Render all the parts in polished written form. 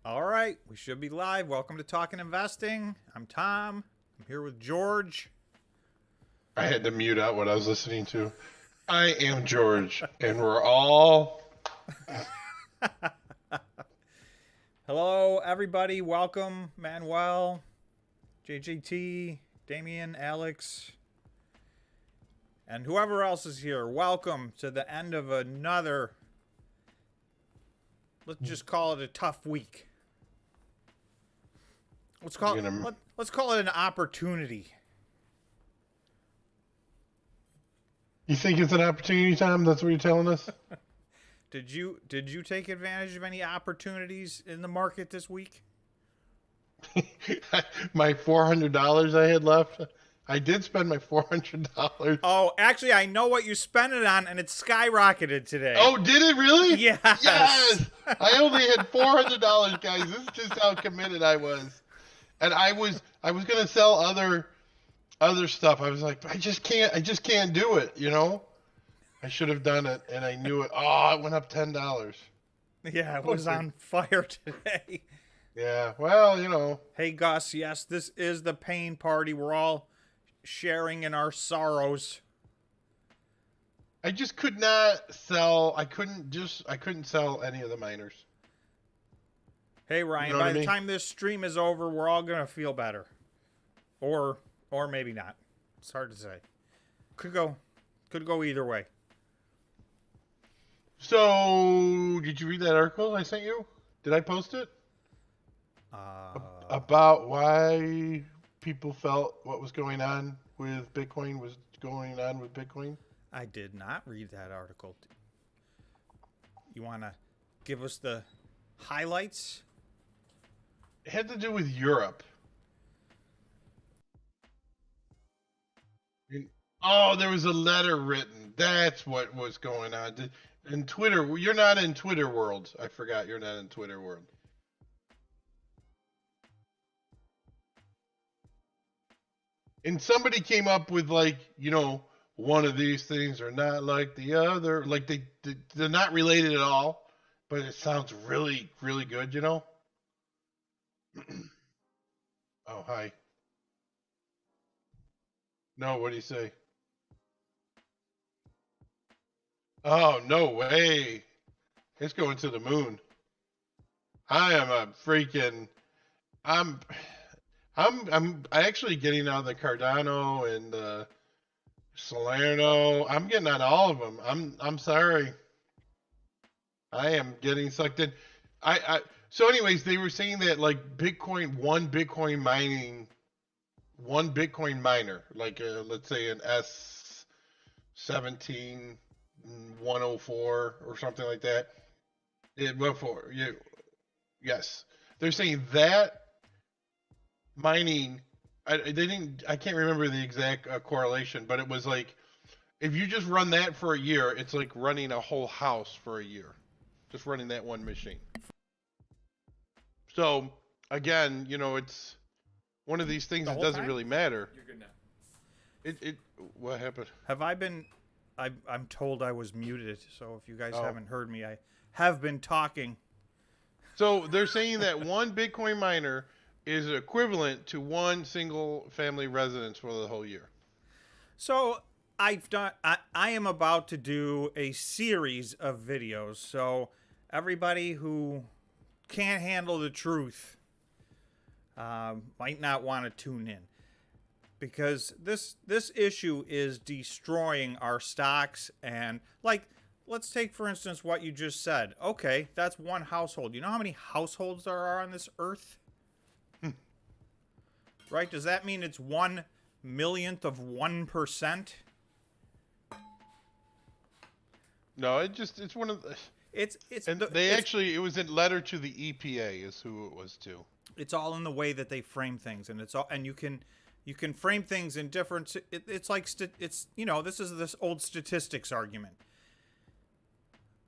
All right, we should be live. Welcome to Talking Investing. I'm Tom. I'm here with George. I had to mute out what I was listening to. I am George, and we're all. Hello, everybody. Welcome, Manuel, JJT, Damien, Alex, and whoever else is here. Welcome to the end of another, let's just call it a tough week. Let's call it an opportunity. You think it's an opportunity, Tom? That's what you're telling us? Did you take advantage of any opportunities in the market this week? My $400 I had left. I did spend my $400. Oh, actually, I know what you spent it on, and it skyrocketed today. Oh, did it really? Yes. Yes. I only had $400, guys. This is just how committed I was. And I was gonna sell other stuff. I was like, I just can't do it, you know? I should have done it, and I knew it. Oh, it went up $10. Yeah, it was on fire today. Yeah, well, you know. Hey, Gus, yes, this is the pain party. We're all sharing in our sorrows. I just could not sell. I couldn't sell any of the miners. Hey, Ryan, You know by what I the mean? time this stream is over, we're all going to feel better. Or maybe not. It's hard to say. Could go either way. So, did you read that article I sent you? Did I post it? Uh, About why people felt what was going on with Bitcoin was going on with Bitcoin? I did not read that article. You want to give us the highlights? It had to do with Europe. Oh, there was a letter written. That's what was going on. In Twitter, you're not in Twitter world. I forgot you're not in Twitter world. And somebody came up with like, one of these things are not like the other. Like they're not related at all, but it sounds really, really good, you know? Oh, hi. No, what do you say? Oh, no way. It's going to the moon. I am a freaking I'm I'm actually getting on the Cardano and the Salerno. I'm getting on all of them. I'm sorry. I am getting sucked in. So anyways, they were saying that like Bitcoin, one Bitcoin miner, like let's say an S17104 or something like that. It went for you. Yes, they're saying that mining. They didn't. I can't remember the exact correlation, but it was like if you just run that for a year, it's like running a whole house for a year, just running that one machine. So again, it's one of these things The that whole doesn't time? really matter. You're good now. It what happened? Have I been... I'm told I was muted, so if you guys Oh. haven't heard me, I have been talking. So they're saying that one Bitcoin miner is equivalent to one single family residence for the whole year. So I am about to do a series of videos. So everybody who can't handle the truth might not want to tune in, because this issue is destroying our stocks. And like, let's take for instance what you just said. Okay, that's one household. You know how many households there are on this earth? Right? Does that mean it's 1/1,000,000th of 1%? No, it's one of the. It's And it was a letter to the EPA is who it was to. it's all in the way that they frame things, and it's all, and you can frame things in different. It's like this is this old statistics argument.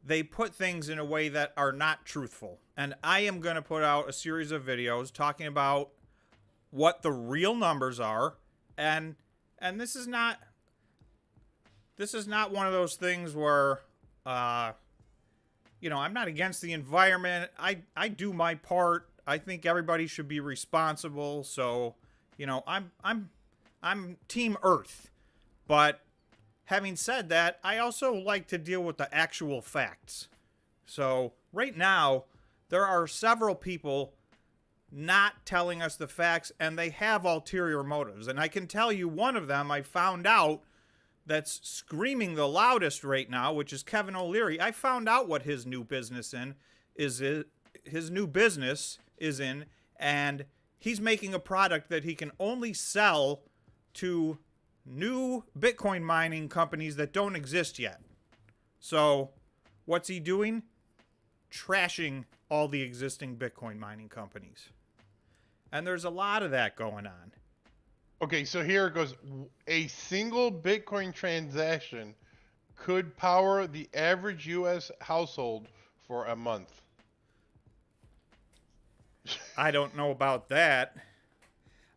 They put things in a way that are not truthful, and I am going to put out a series of videos talking about what the real numbers are, and this is not one of those things where I'm not against the environment. I do my part. I think everybody should be responsible. So, I'm Team Earth. But having said that, I also like to deal with the actual facts. So, right now, there are several people not telling us the facts, and they have ulterior motives. And I can tell you one of them I found out that's screaming the loudest right now, which is Kevin O'Leary. I found out what his new business is in, and he's making a product that he can only sell to new Bitcoin mining companies that don't exist yet. So, what's he doing? Trashing all the existing Bitcoin mining companies. And there's a lot of that going on. Okay, so here it goes. A single Bitcoin transaction could power the average U.S. household for a month. I don't know about that.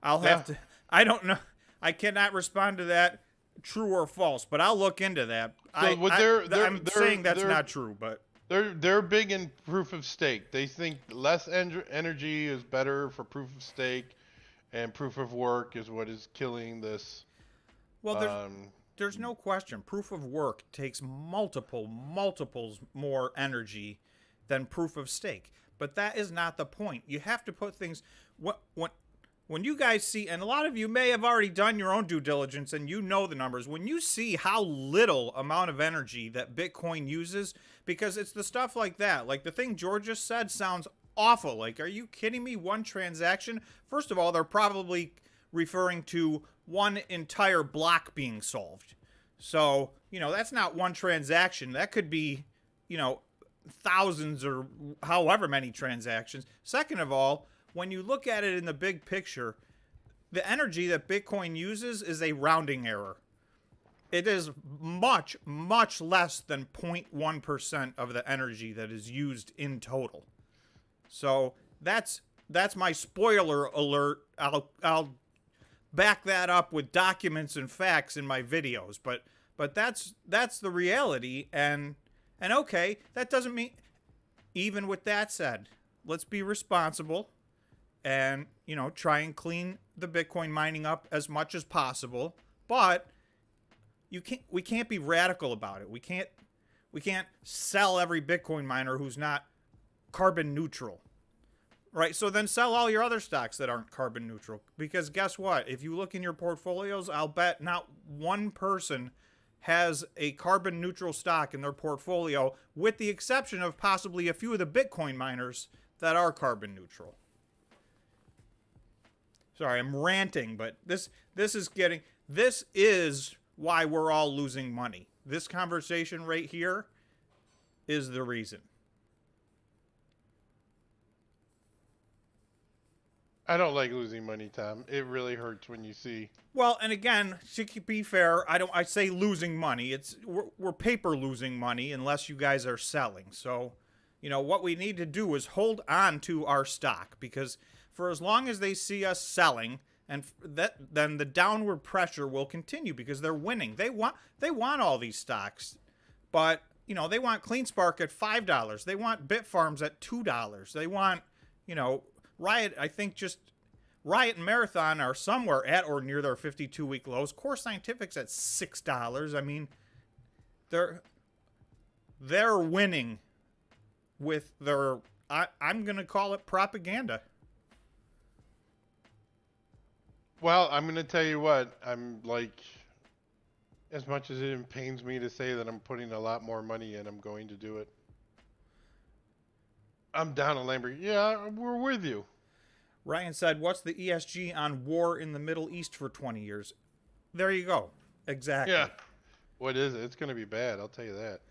I don't know. I cannot respond to that, true or false, but I'll look into that. So I'm saying that's not true, but they're big in proof of stake. They think less energy is better for proof of stake, and proof of work is what is killing this. Well, there's no question. Proof of work takes multiples more energy than proof of stake. But that is not the point. You have to put things when you guys see, and a lot of you may have already done your own due diligence and you know the numbers. When you see how little amount of energy that Bitcoin uses, because it's the stuff like that, like the thing George just said sounds awful. Like, are you kidding me? One transaction? First of all, they're probably referring to one entire block being solved. So, that's not one transaction. That could be, thousands or however many transactions. Second of all, when you look at it in the big picture, the energy that Bitcoin uses is a rounding error. It is much, much less than 0.1% of the energy that is used in total. So that's my spoiler alert. I'll back that up with documents and facts in my videos, but that's the reality. And okay, that doesn't mean, even with that said, let's be responsible and, try and clean the Bitcoin mining up as much as possible. But we can't be radical about it. We can't sell every Bitcoin miner who's not carbon neutral. Right? So then sell all your other stocks that aren't carbon neutral. Because guess what? If you look in your portfolios, I'll bet not one person has a carbon neutral stock in their portfolio, with the exception of possibly a few of the Bitcoin miners that are carbon neutral. Sorry, I'm ranting, but this is why we're all losing money. This conversation right here is the reason. I don't like losing money, Tom. It really hurts when you see. Well, and again, to be fair, I say losing money. We're paper losing money unless you guys are selling. So, what we need to do is hold on to our stock, because for as long as they see us selling, and then the downward pressure will continue because they're winning. They want all these stocks, but they want CleanSpark at $5. They want Bitfarms at $2. They want Riot. I think just Riot and Marathon are somewhere at or near their 52-week lows. Core Scientific's at $6. I mean, they're winning with their, I'm going to call it propaganda. Well, I'm going to tell you what, I'm like, as much as it pains me to say that I'm putting a lot more money in, I'm going to do it. I'm down on Lamborghini. Yeah, we're with you. Ryan said, what's the ESG on war in the Middle East for 20 years? There you go. Exactly. Yeah. What is it? It's going to be bad, I'll tell you that.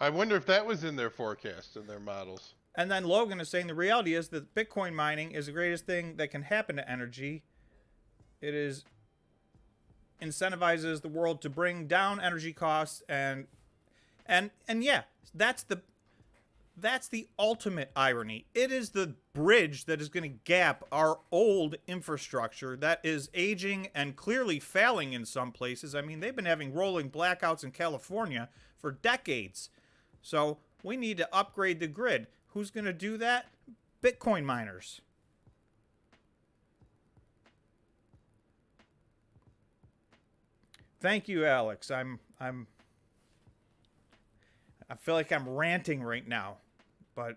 I wonder if that was in their forecast and their models. And then Logan is saying the reality is that Bitcoin mining is the greatest thing that can happen to energy. It incentivizes the world to bring down energy costs, and yeah, that's the ultimate irony. It is the bridge that is going to gap our old infrastructure that is aging and clearly failing in some places. I mean, they've been having rolling blackouts in California for decades. So We need to upgrade the grid. Who's going to do that? Bitcoin miners. Thank you, Alex. I feel like I'm ranting right now, but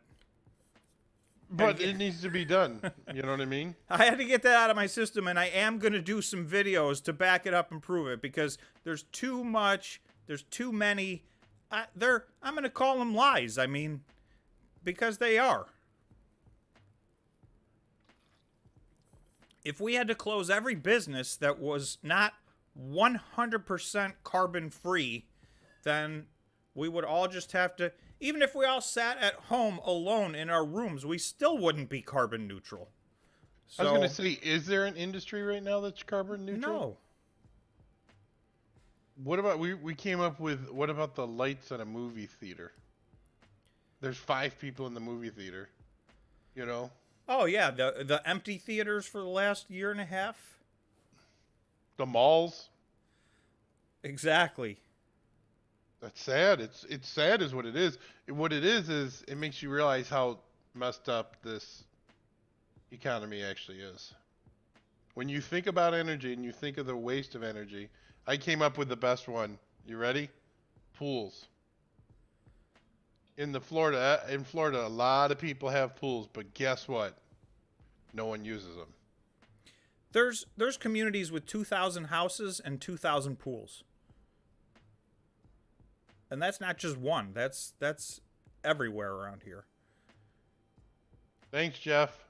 it needs to be done. You know what I mean? I had to get that out of my system, and I am going to do some videos to back it up and prove it, because there's too much, there's too many. I'm going to call them lies. I mean, because they are. If we had to close every business that was not 100% carbon free, then we would all just have to, even if we all sat at home alone in our rooms, we still wouldn't be carbon neutral. So, I was going to say, is there an industry right now that's carbon neutral? No. What about, we came up with, what about the lights at a movie theater? There's 5 people in the movie theater, you know? Oh, yeah, the empty theaters for the last year and a half. The malls. Exactly. That's sad. It's sad is what it is. What it is it makes you realize how messed up this economy actually is. When you think about energy and you think of the waste of energy, I came up with the best one. You ready? Pools. In Florida, a lot of people have pools, but guess what? No one uses them. There's communities with 2,000 houses and 2,000 pools. And that's not just one. That's everywhere around here. Thanks, Jeff.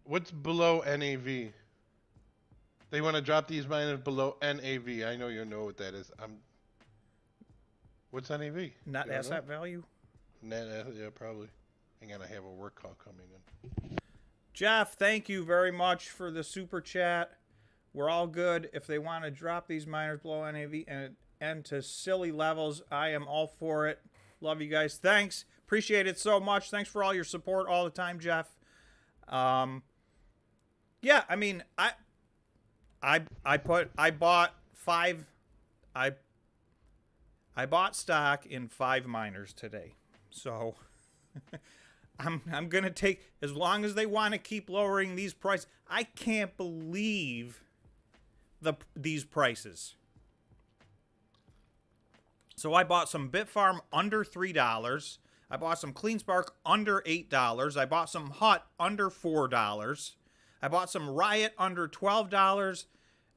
What's below NAV? They want to drop these miners below NAV. I know you know what that is. What's NAV? Net asset value? Net asset, yeah, probably. Hang on, I have a work call coming in. Jeff, thank you very much for the super chat. We're all good. If they want to drop these miners below NAV and to silly levels, I am all for it. Love you guys. Thanks. Appreciate it so much. Thanks for all your support all the time, Jeff. Yeah, I mean, I bought stock in 5 miners today. So I'm going to take, as long as they want to keep lowering these prices. I can't believe these prices. So I bought some Bitfarm under $3. I bought some CleanSpark under $8. I bought some Hut under $4. I bought some Riot under $12.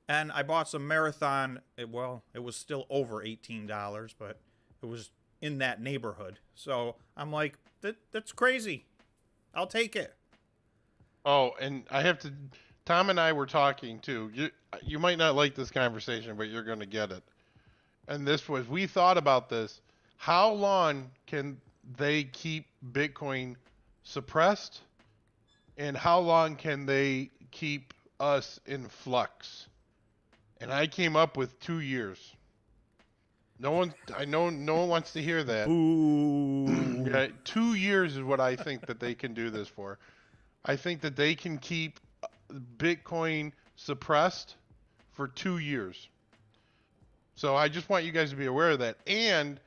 And I bought some Marathon. It was still over $18, but it was in that neighborhood. So I'm like, that's crazy. I'll take it. Oh, and I have to, Tom and I were talking too. You might not like this conversation, but you're going to get it. And we thought about this. How long can they keep Bitcoin suppressed? And how long can they keep us in flux? And I came up with 2 years. I know no one wants to hear that. Ooh. Yeah, 2 years is what I think that they can do this for. I think that they can keep Bitcoin suppressed for 2 years. So I just want you guys to be aware of that. And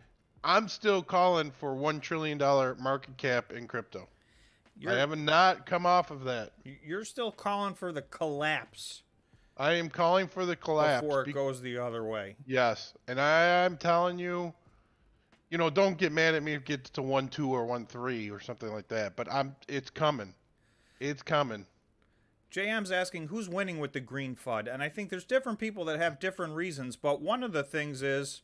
I'm still calling for $1 trillion market cap in crypto. I have not come off of that. You're still calling for the collapse. I am calling for the collapse. Before it goes the other way. Yes. And I'm telling you, don't get mad at me if it gets to 1.2 or 1.3 or something like that. But it's coming. It's coming. JM's asking who's winning with the green FUD. And I think there's different people that have different reasons. But one of the things is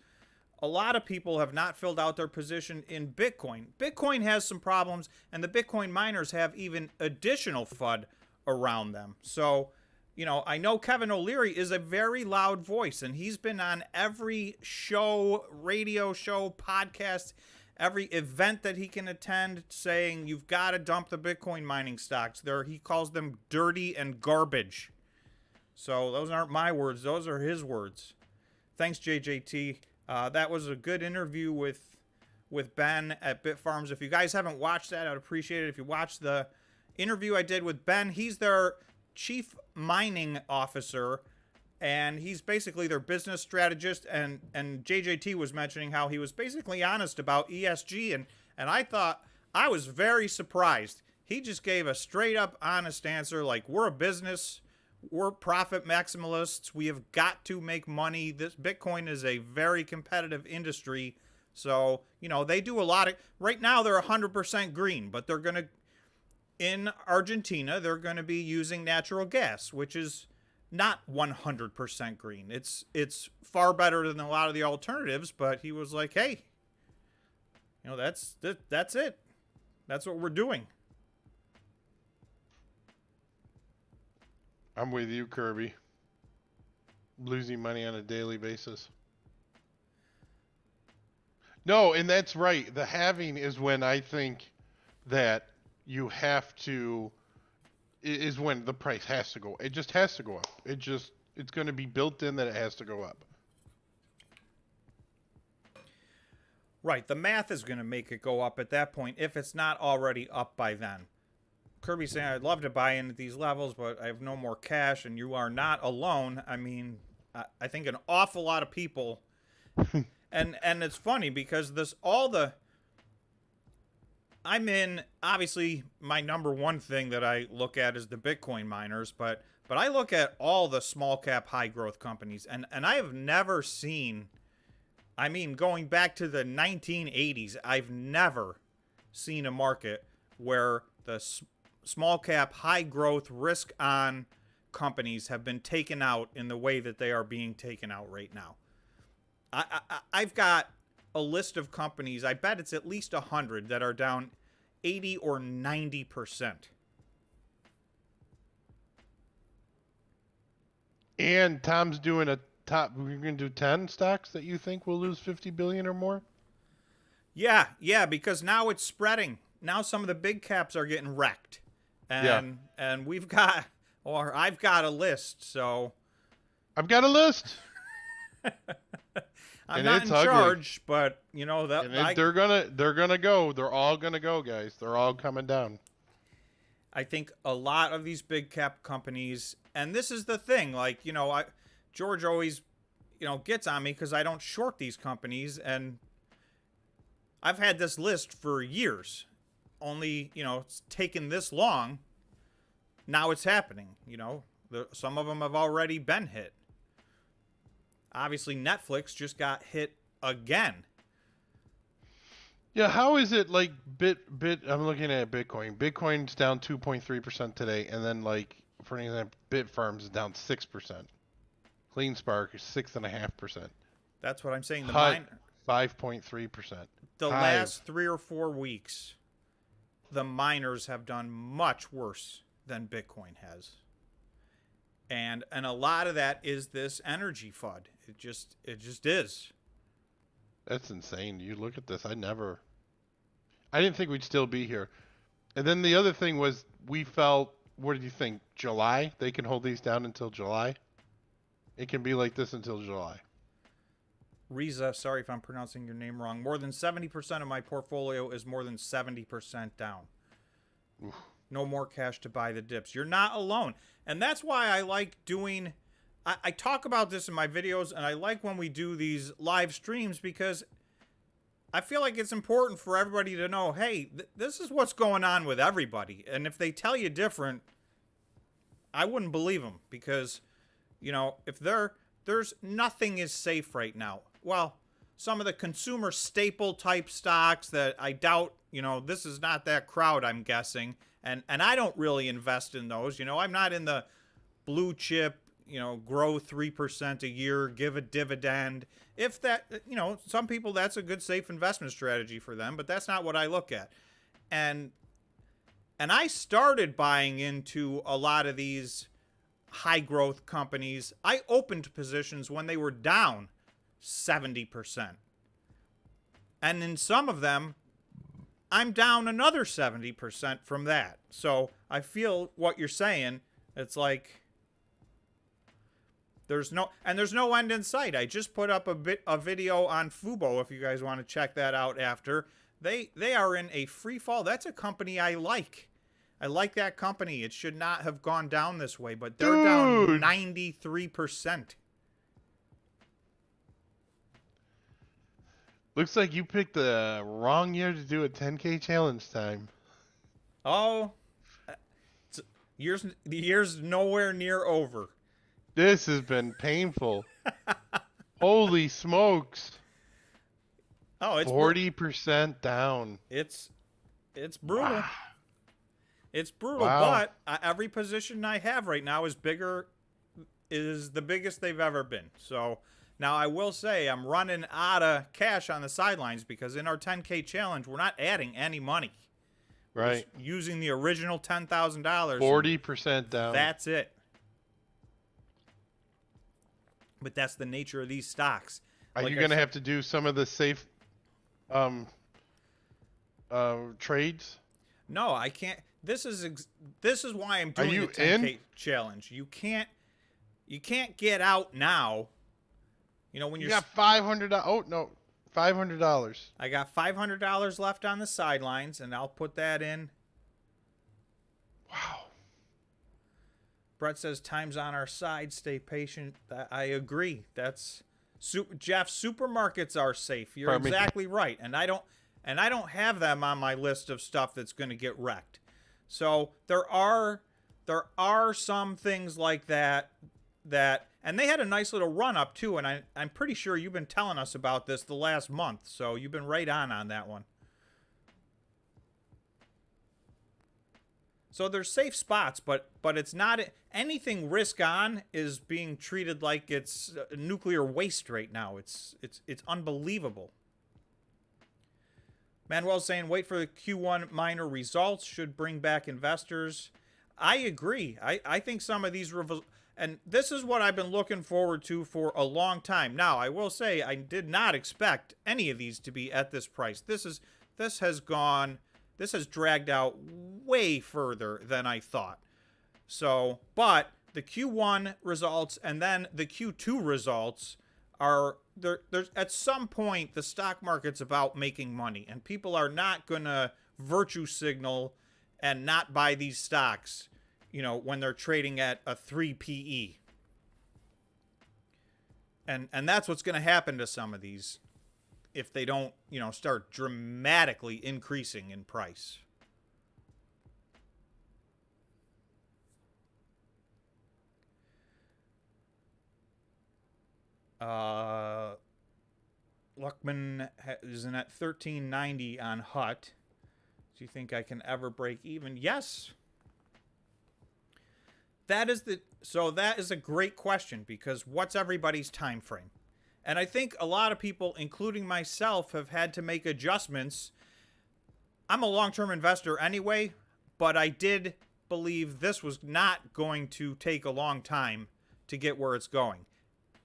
a lot of people have not filled out their position in Bitcoin. Bitcoin has some problems, and the Bitcoin miners have even additional FUD around them. So, I know Kevin O'Leary is a very loud voice, and he's been on every show, radio show, podcast, every event that he can attend, saying you've got to dump the Bitcoin mining stocks. He calls them dirty and garbage. So those aren't my words. Those are his words. Thanks, JJT. That was a good interview with Ben at Bitfarms. If you guys haven't watched that, I'd appreciate it if you watch the interview I did with Ben. He's their chief mining officer and he's basically their business strategist. And JJT was mentioning how he was basically honest about ESG, and I thought I was very surprised. He just gave a straight up honest answer, like, we're a business, we're profit maximalists, we have got to make money. This Bitcoin is a very competitive industry. So, they do a lot of, right now they're 100% green, but they're going to, in Argentina, they're going to be using natural gas, which is not 100% green. It's far better than a lot of the alternatives, but he was like, hey, that's it. That's what we're doing. I'm with you, Kirby. Losing money on a daily basis. No, and that's right. The halving is when I think that you have to, is when the price has to go. It just has to go up. It's going to be built in that it has to go up. Right. The math is going to make it go up at that point if it's not already up by then. Kirby's saying, I'd love to buy in at these levels, but I have no more cash, and you are not alone. I mean, I think an awful lot of people, and it's funny because obviously my number one thing that I look at is the Bitcoin miners, but I look at all the small cap high growth companies, and I have never seen, going back to the 1980s, I've never seen a market where the small cap, high growth, risk on companies have been taken out in the way that they are being taken out right now. I've got a list of companies, I bet it's at least 100 that are down 80 or 90%. And Tom's doing a top, we're going to do 10 stocks that you think will lose 50 billion or more? Yeah, because now it's spreading. Now some of the big caps are getting wrecked. And I've got a list, so I've got a list. I'm not in charge, but they're gonna go. They're all gonna go, guys. They're all coming down. I think a lot of these big cap companies, and this is the thing, George always, gets on me because I don't short these companies, and I've had this list for years. Only, it's taken this long. Now it's happening. Some of them have already been hit. Obviously, Netflix just got hit again. Yeah, how is it like I'm looking at Bitcoin. Bitcoin's down 2.3% today, and then for example, Bitfarms is down 6%. CleanSpark is 6.5%. That's what I'm saying. The HUD 5.3%. The last 3 or 4 weeks, the miners have done much worse than Bitcoin has. And a lot of that is this energy FUD. It just is. That's insane. You look at this. I didn't think we'd still be here. And then the other thing was we felt, what did you think? July? They can hold these down until July? It can be like this until July. Riza, sorry if I'm pronouncing your name wrong. More than 70% of my portfolio is more than 70% down. Oof. No more cash to buy the dips. You're not alone. And that's why I like doing... I talk about this in my videos, and I like when we do these live streams because I feel like it's important for everybody to know, hey, this is what's going on with everybody. And if they tell you different, I wouldn't believe them because, if there's nothing is safe right now. Well, some of the consumer staple type stocks that I doubt, this is not that crowd, I'm guessing. And I don't really invest in those. I'm not in the blue chip, grow 3% a year, give a dividend. If that, some people, that's a good, safe investment strategy for them, but that's not what I look at. And I started buying into a lot of these high growth companies. I opened positions when they were down 70%. And in some of them, I'm down another 70% from that. So I feel what you're saying. It's like there's no end in sight. I just put up a video on Fubo if you guys want to check that out after. They are in a free fall. That's a company I like. I like that company. It should not have gone down this way, but they're down Dude. 93%. Looks like you picked the wrong year to do a 10K challenge time. Oh, the year's nowhere near over. This has been painful. Holy smokes. Oh, it's 40% down. it's brutal. Wow. It's brutal, Wow. but every position I have right now is the biggest they've ever been. So now I will say I'm running out of cash on the sidelines because in our 10K challenge, we're not adding any money. Right. We're using the original $10,000. 40% down. That's it. But that's the nature of these stocks. Are Like you I going to said- have to do some of the safe trades? No, I can't. This is why I'm doing you the 10K in? challenge. You can't get out now. You know when You you're got $500. Oh, no. $500. I got $500 left on the sidelines, and I'll put that in. Wow. Brett says time's on our side. Stay patient. I agree. That's Jeff. Supermarkets are safe. You're Pardon me? exactly right, and I don't have them on my list of stuff that's going to get wrecked. So there are some things like that, and they had a nice little run up too. And I'm pretty sure you've been telling us about this the last month, so you've been right on that one. So there's safe spots, but it's not anything risk on is being treated like it's nuclear waste right now. It's unbelievable. Manuel's saying wait for the Q1 minor results should bring back investors. I agree. I think some of these and this is what I've been looking forward to for a long time. Now, I will say I did not expect any of these to be at this price. This has dragged out way further than I thought. So, but the Q1 results and then the Q2 results are there's at some point the stock market's about making money, and people are not gonna virtue signal and not buy these stocks, you know, when they're trading at a 3 PE. And that's what's gonna happen to some of these if they don't, you know, start dramatically increasing in price. Luckman is in at 1390 on Hut. Do you think I can ever break even? Yes. That is a great question, because what's everybody's time frame? And I think a lot of people, including myself, have had to make adjustments. I'm a long-term investor anyway, but I did believe this was not going to take a long time to get where it's going.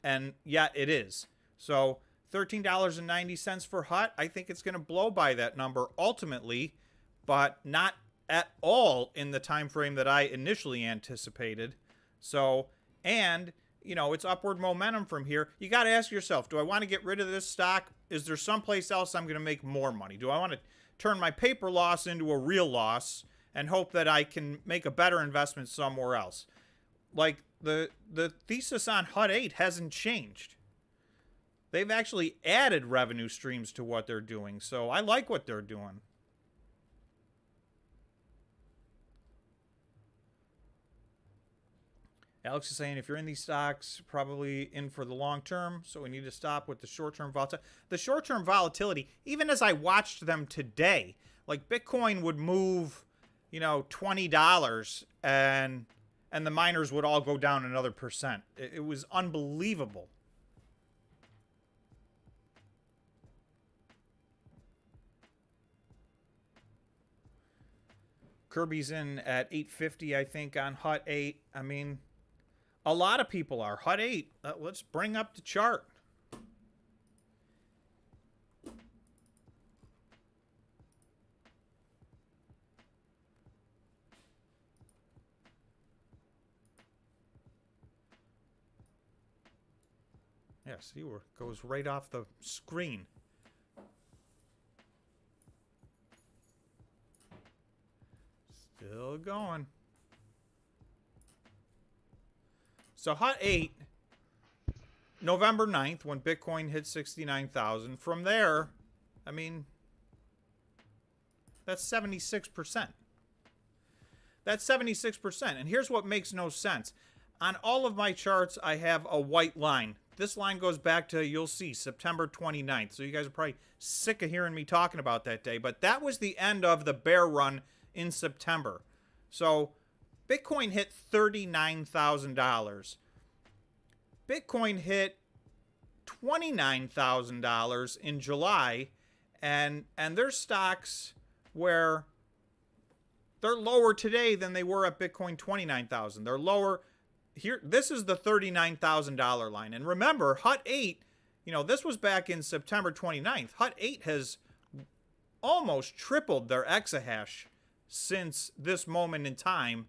And yet it is. So $13.90 for Hut, I think it's going to blow by that number ultimately, but not at all in the time frame that I initially anticipated. So, and you know, it's upward momentum from here. You got to ask yourself, do I want to get rid of this stock? Is there someplace else I'm going to make more money? Do I want to turn my paper loss into a real loss and hope that I can make a better investment somewhere else? Like the thesis on Hut 8 hasn't changed. They've actually added revenue streams to what they're doing. So I like what they're doing. Alex is saying if you're in these stocks, probably in for the long term, so we need to stop with the short-term volatility. The short-term volatility, even as I watched them today, like Bitcoin would move, you know, $20 and the miners would all go down another percent. It was unbelievable. Kirby's in at 850, I think, on Hut 8. I mean, a lot of people are. Hut 8, let's bring up the chart. Yeah, see where it goes right off the screen. Still it going. So Hut 8, November 9th, when Bitcoin hit 69,000. From there, I mean, that's 76%. That's 76%. And here's what makes no sense. On all of my charts, I have a white line. This line goes back to, you'll see, September 29th. So you guys are probably sick of hearing me talking about that day. But that was the end of the bear run in September. So Bitcoin hit $39,000. Bitcoin hit $29,000 in July. And there's stocks where they're lower today than they were at Bitcoin 29,000. They're lower here. This is the $39,000 line. And remember, Hut 8, this was back in September 29th. Hut 8 has almost tripled their exahash since this moment in time,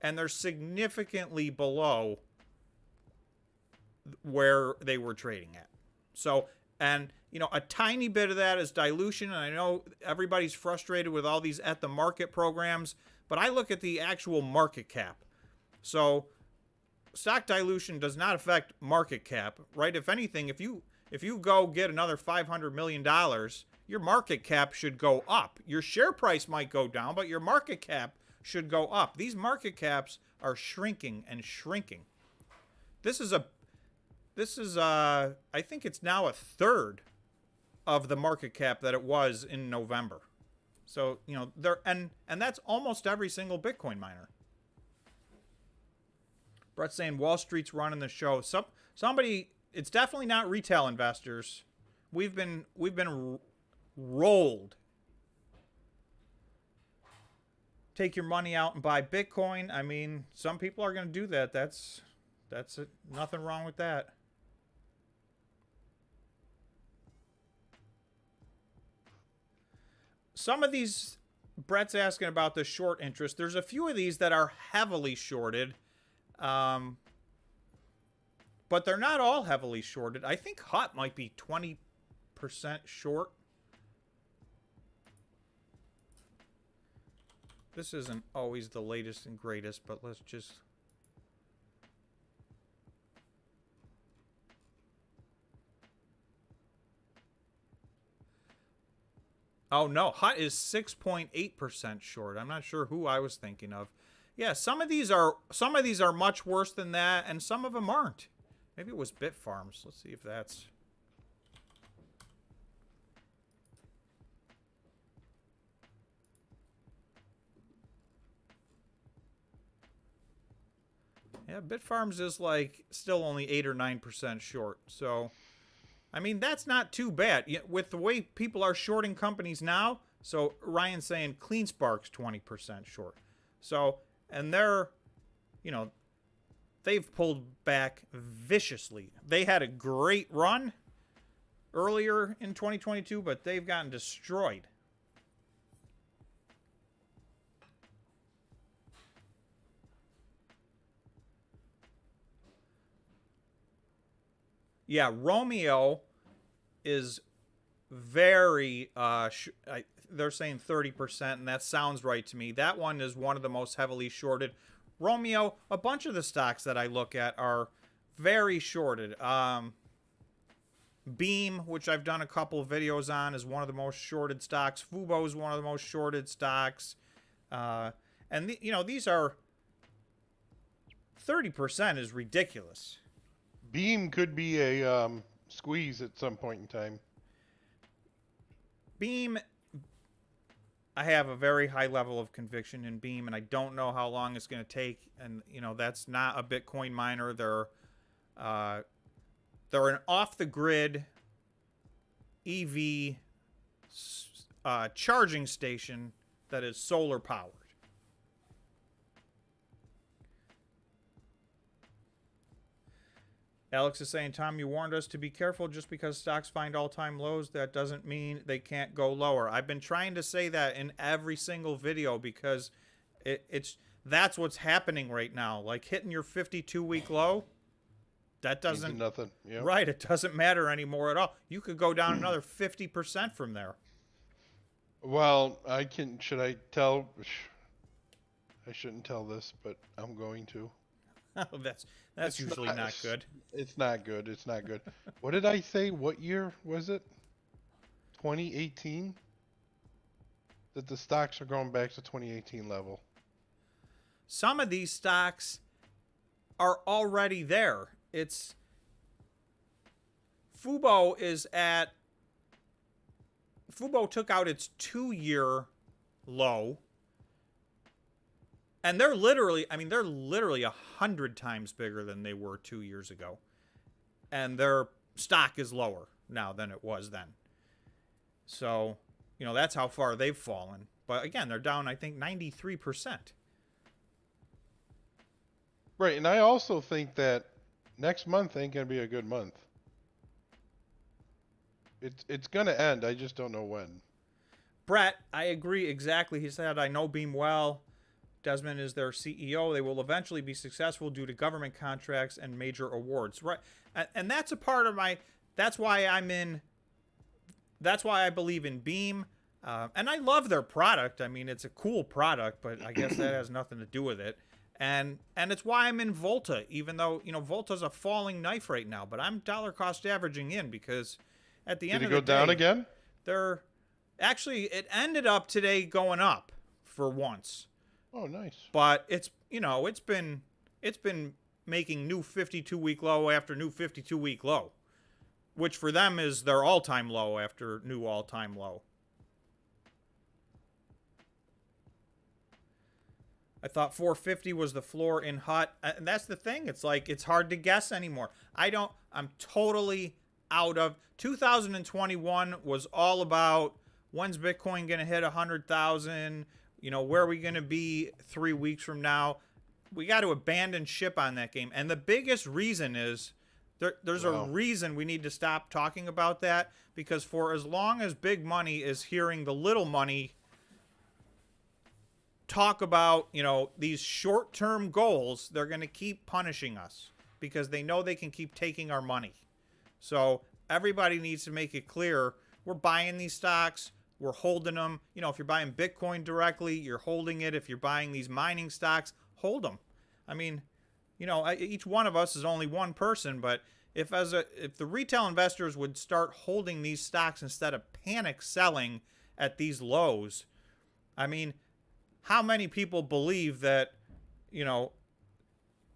and they're significantly below where they were trading at. So, and a tiny bit of that is dilution, and I know everybody's frustrated with all these at the market programs, but I look at the actual market cap. So stock dilution does not affect market cap, right? If anything, if you go get another $500 million, your market cap should go up. Your share price might go down, but your market cap should go up. These market caps are shrinking and shrinking. This is I think it's now a third of the market cap that it was in November. So, and that's almost every single Bitcoin miner. Brett's saying Wall Street's running the show. Somebody, it's definitely not retail investors. We've been rolled. Take your money out and buy Bitcoin. I mean, some people are going to do that. That's it. Nothing wrong with that. Some of these, Brett's asking about the short interest. There's a few of these that are heavily shorted. But they're not all heavily shorted. I think Hut might be 20% short. This isn't always the latest and greatest, but let's just... Oh, no. Hut is 6.8% short. I'm not sure who I was thinking of. Yeah, some of these are much worse than that, and some of them aren't. Maybe it was Bitfarms. Let's see if that's... Yeah, Bitfarms is like still only 8 or 9% short. So, I mean, that's not too bad. With the way people are shorting companies now, so Ryan's saying CleanSpark's 20% short. So, and they're, they've pulled back viciously. They had a great run earlier in 2022, but they've gotten destroyed. Yeah, Romeo is very, they're saying 30%, and that sounds right to me. That one is one of the most heavily shorted. Romeo, a bunch of the stocks that I look at are very shorted. Beam, which I've done a couple of videos on, is one of the most shorted stocks. Fubo is one of the most shorted stocks. And, these are... 30% is ridiculous. Beam could be a squeeze at some point in time. Beam, I have a very high level of conviction in Beam, and I don't know how long it's going to take. And that's not a Bitcoin miner. They're an off-the-grid EV charging station that is solar powered. Alex is saying, Tom, you warned us to be careful. Just because stocks find all-time lows, that doesn't mean they can't go lower. I've been trying to say that in every single video because that's what's happening right now. Like hitting your 52-week low, that doesn't... nothing. Yep. Right, it doesn't matter anymore at all. You could go down another 50% from there. Well, should I tell... I shouldn't tell this, but I'm going to. Oh, that's It's usually not good. It's not good. It's not good. What did I say? What year was it? 2018? That the stocks are going back to 2018 level. Some of these stocks are already there. It's Fubo took out its 2-year low, and they're literally 100 times bigger than they were 2 years ago, and their stock is lower now than it was then. So, that's how far they've fallen. But again, they're down, I think, 93%. Right, and I also think that next month ain't gonna be a good month. It's gonna end. I just don't know when. Brett, I agree exactly. He said, I know Beam well. Desmond is their CEO. They will eventually be successful due to government contracts and major awards. Right. And that's a part of that's why I believe in Beam. And I love their product. I mean, it's a cool product, but I guess that has nothing to do with it. And it's why I'm in Volta, even though, Volta's a falling knife right now, but I'm dollar cost averaging in because at the end of the day, did it go down again? It ended up today going up for once. Oh, nice. But it's been making new 52-week low after new 52-week low, which for them is their all-time low after new all-time low. I thought 450 was the floor in HUT. And that's the thing. It's like, it's hard to guess anymore. I'm totally out of 2021 was all about when's Bitcoin going to hit 100,000? Where are we going to be 3 weeks from now? We got to abandon ship on that game. And the biggest reason is there's a reason we need to stop talking about that, because for as long as big money is hearing the little money talk about, these short-term goals, they're going to keep punishing us because they know they can keep taking our money. So everybody needs to make it clear, we're buying these stocks, we're holding them. If you're buying Bitcoin directly, you're holding it. If you're buying these mining stocks, hold them. I mean, each one of us is only one person, but if the retail investors would start holding these stocks instead of panic selling at these lows, I mean, how many people believe that,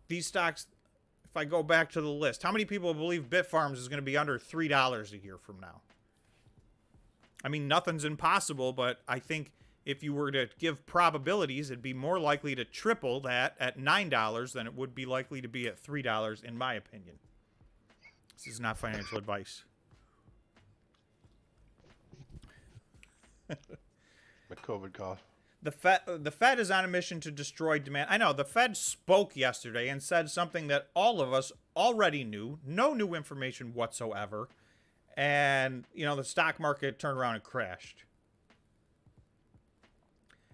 these stocks, if I go back to the list, how many people believe Bitfarms is going to be under $3 a year from now? I mean, nothing's impossible, but I think if you were to give probabilities, it'd be more likely to triple that at $9 than it would be likely to be at $3, in my opinion. This is not financial advice. My COVID cough. The Fed is on a mission to destroy demand. I know, the Fed spoke yesterday and said something that all of us already knew. No new information whatsoever. And, the stock market turned around and crashed.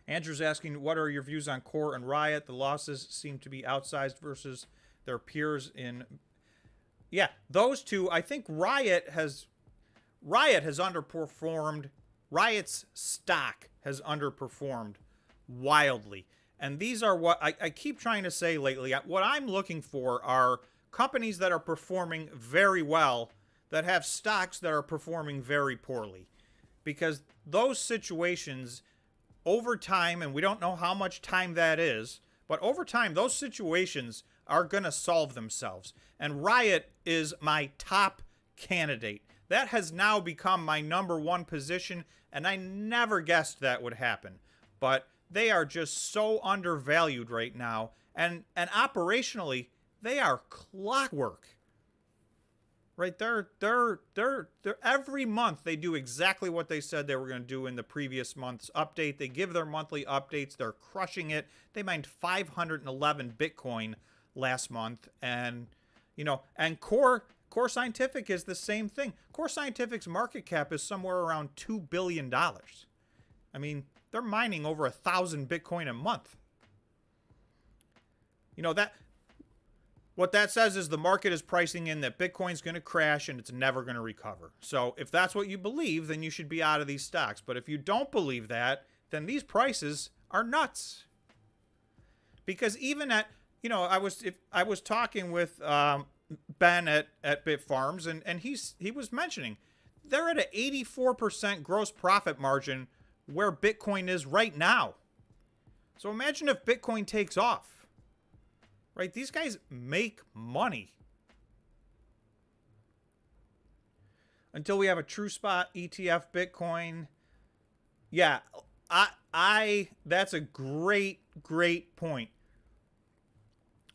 Andrew's asking, what are your views on Core and Riot? The losses seem to be outsized versus their peers in... Yeah, those two, I think Riot has underperformed. Riot's stock has underperformed wildly. And these are what I keep trying to say lately. What I'm looking for are companies that are performing very well that have stocks that are performing very poorly. Because those situations, over time, and we don't know how much time that is, but over time, those situations are going to solve themselves. And Riot is my top candidate. That has now become my number one position, and I never guessed that would happen. But they are just so undervalued right now, and operationally, they are clockwork. Right, they're every month they do exactly what they said they were going to do in the previous month's update. They give their monthly updates. They're crushing it. They mined 511 Bitcoin last month, and and Core Scientific is the same thing. Core Scientific's market cap is somewhere around $2 billion. I mean, they're mining over 1,000 Bitcoin a month. What that says is the market is pricing in that Bitcoin's going to crash and it's never going to recover. So if that's what you believe, then you should be out of these stocks. But if you don't believe that, then these prices are nuts. Because even at, I was talking with Ben at Bit Farms, and he was mentioning they're at an 84% gross profit margin where Bitcoin is right now. So imagine if Bitcoin takes off, right? These guys make money. Until we have a true spot ETF Bitcoin. Yeah, I that's a great point.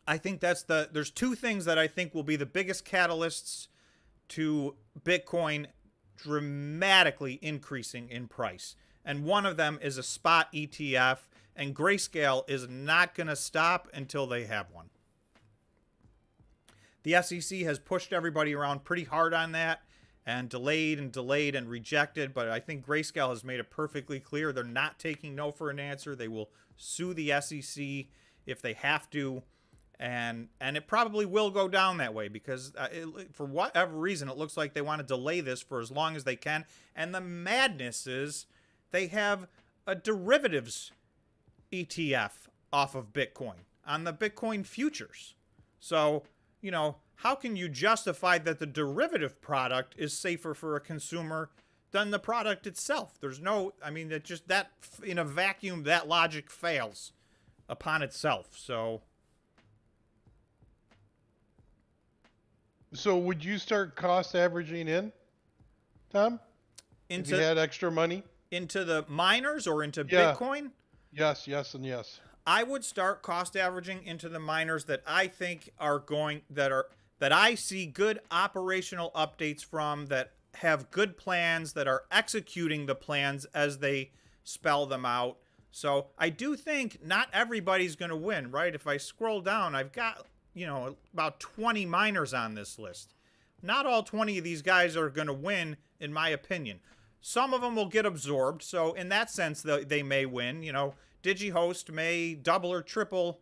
I think there's two things that I think will be the biggest catalysts to Bitcoin dramatically increasing in price. And one of them is a spot ETF, and Grayscale is not going to stop until they have one. The SEC has pushed everybody around pretty hard on that and delayed and rejected, but I think Grayscale has made it perfectly clear they're not taking no for an answer. They will sue the SEC if they have to, and it probably will go down that way because for whatever reason, it looks like they want to delay this for as long as they can. And the madness is they have a derivatives ETF off of Bitcoin on the Bitcoin futures. So, how can you justify that the derivative product is safer for a consumer than the product itself? There's no, it just that in a vacuum, that logic fails upon itself. So would you start cost averaging in, Tom? If you had extra money? Into the miners or into Bitcoin? Yes, and yes. I would start cost averaging into the miners that I think that I see good operational updates from, that have good plans, that are executing the plans as they spell them out. So I do think not everybody's going to win, right? If I scroll down, I've got, about 20 miners on this list. Not all 20 of these guys are going to win, in my opinion. Some of them will get absorbed. So in that sense, they may win. DigiHost may double or triple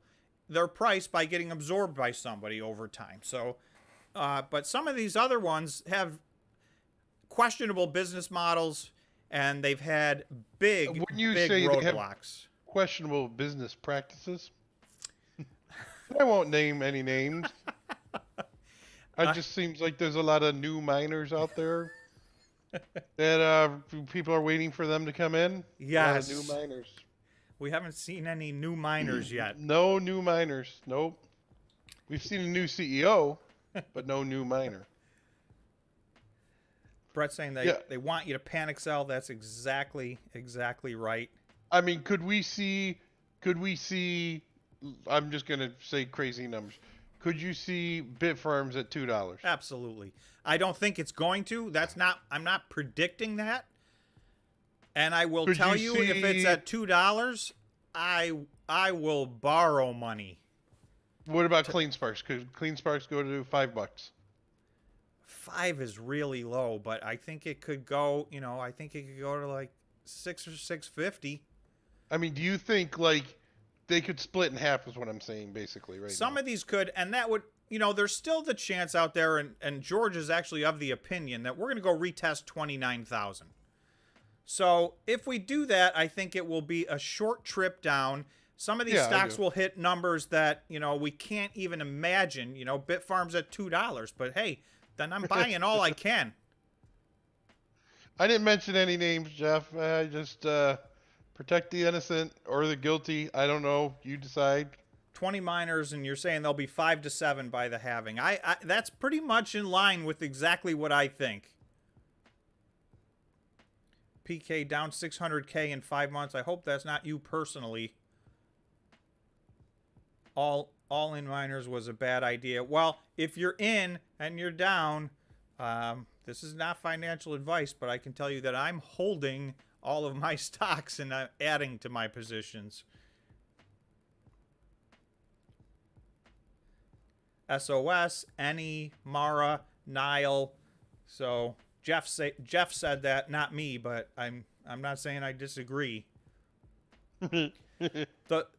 their price by getting absorbed by somebody over time. So, but some of these other ones have questionable business models, and they've had big roadblocks. Questionable business practices. I won't name any names. It just seems like there's a lot of new miners out there that people are waiting for them to come in. Yes. New miners. We haven't seen any new miners yet. No new miners. Nope. We've seen a new CEO, but no new miner. Brett's saying they want you to panic sell. That's exactly right. Could we see, I'm just going to say crazy numbers. Could you see Bitfarms at $2? Absolutely. I don't think it's going to. I'm not predicting that. And I will tell you, if it's at $2, I will borrow money. What about CleanSparks? Could CleanSparks go to $5? 5 is really low, but I think it could go, I think it could go to like 6 or 650. Do you think they could split in half is what I'm saying basically right Some now. of these could, and that would, there's still the chance out there, and George is actually of the opinion that we're going to go retest 29,000. So if we do that, I think it will be a short trip down. Some of these stocks will hit numbers that, we can't even imagine. Bitfarms at $2, but hey, then I'm buying all I can. I didn't mention any names, Jeff. I just protect the innocent or the guilty. I don't know. You decide. 20 miners, and you're saying they'll be 5 to 7 by the halving. I that's pretty much in line with exactly what I think. PK down 600K in 5 months. I hope that's not you personally. All in miners was a bad idea. Well, if you're in and you're down, this is not financial advice, but I can tell you that I'm holding all of my stocks and adding to my positions. SOS, Any, Mara, Nile. So Jeff said that, not me, but I'm not saying I disagree. The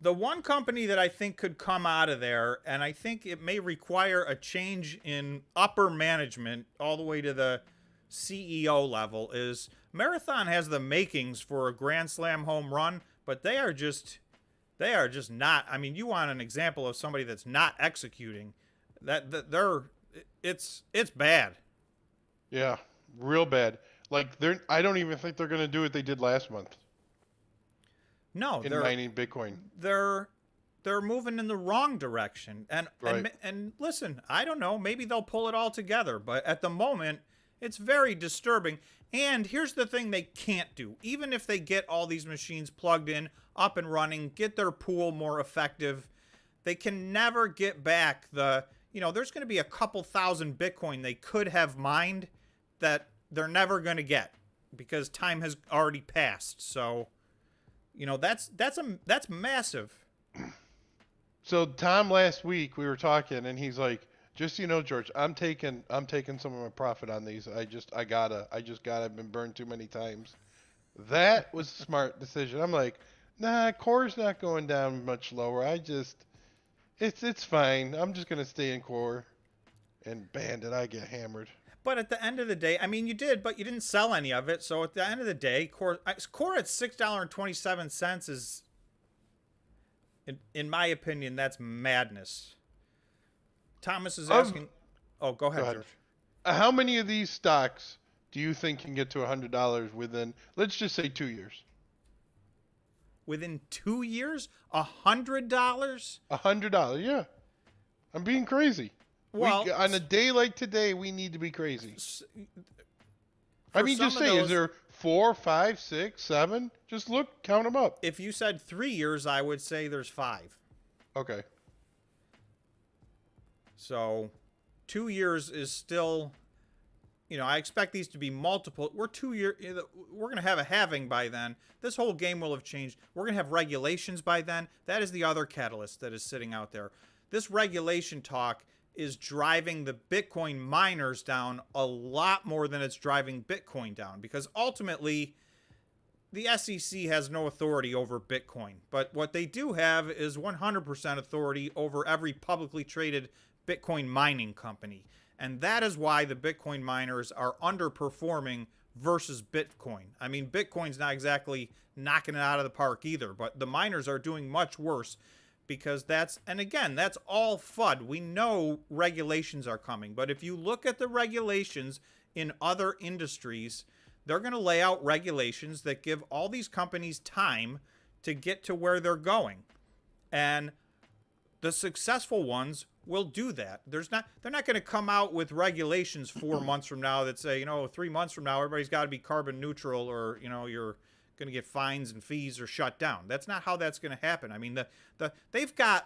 one company that I think could come out of there, and I think it may require a change in upper management all the way to the CEO level, is Marathon has the makings for a Grand Slam home run, but they are just They are just not. I mean, you want an example of somebody that's not executing. That they're it's bad. Yeah, real bad. Like I don't even think they're gonna do what they did last month No, in mining Bitcoin. they're they're moving in the wrong direction. Right. And listen, I don't know, maybe they'll pull it all together, but at the moment, it's very disturbing. And here's the thing they can't do. Even if they get all these machines plugged in, up and running, get their pool more effective, they can never get back there's going to be a couple thousand Bitcoin they could have mined that they're never going to get because time has already passed. So, that's massive. So Tom last week we were talking and he's like, just so you know, George, I'm taking some of my profit on these. I just gotta. I've been burned too many times. That was a smart decision. I'm like, nah, core's not going down much lower. It's fine. I'm just gonna stay in core. And bam, did I get hammered. But at the end of the day, I mean, you did, but you didn't sell any of it. So at the end of the day, core at $6.27 is, in my opinion, that's madness. Thomas is asking. Oh, go ahead, George. How many of these stocks do you think can get to $100 within, let's just say, 2 years? Within 2 years, $100? $100, yeah. I'm being crazy. Well, on a day like today, we need to be crazy. I mean, just say, is there 4, 5, 6, 7? Just look, count them up. If you said 3 years, I would say there's 5. Okay. So 2 years is still, I expect these to be multiple. We're 2 year. We're going to have a halving by then. This whole game will have changed. We're going to have regulations by then. That is the other catalyst that is sitting out there. This regulation talk is driving the Bitcoin miners down a lot more than it's driving Bitcoin down, because ultimately the SEC has no authority over Bitcoin. But what they do have is 100% authority over every publicly traded Bitcoin mining company. And that is why the Bitcoin miners are underperforming versus Bitcoin. I mean, Bitcoin's not exactly knocking it out of the park either, but the miners are doing much worse because that's all FUD. We know regulations are coming, but if you look at the regulations in other industries, they're going to lay out regulations that give all these companies time to get to where they're going. And the successful ones will do that. They're not going to come out with regulations 4 months from now that say, 3 months from now, everybody's got to be carbon neutral, or, you're going to get fines and fees or shut down. That's not how that's going to happen. I mean, they've got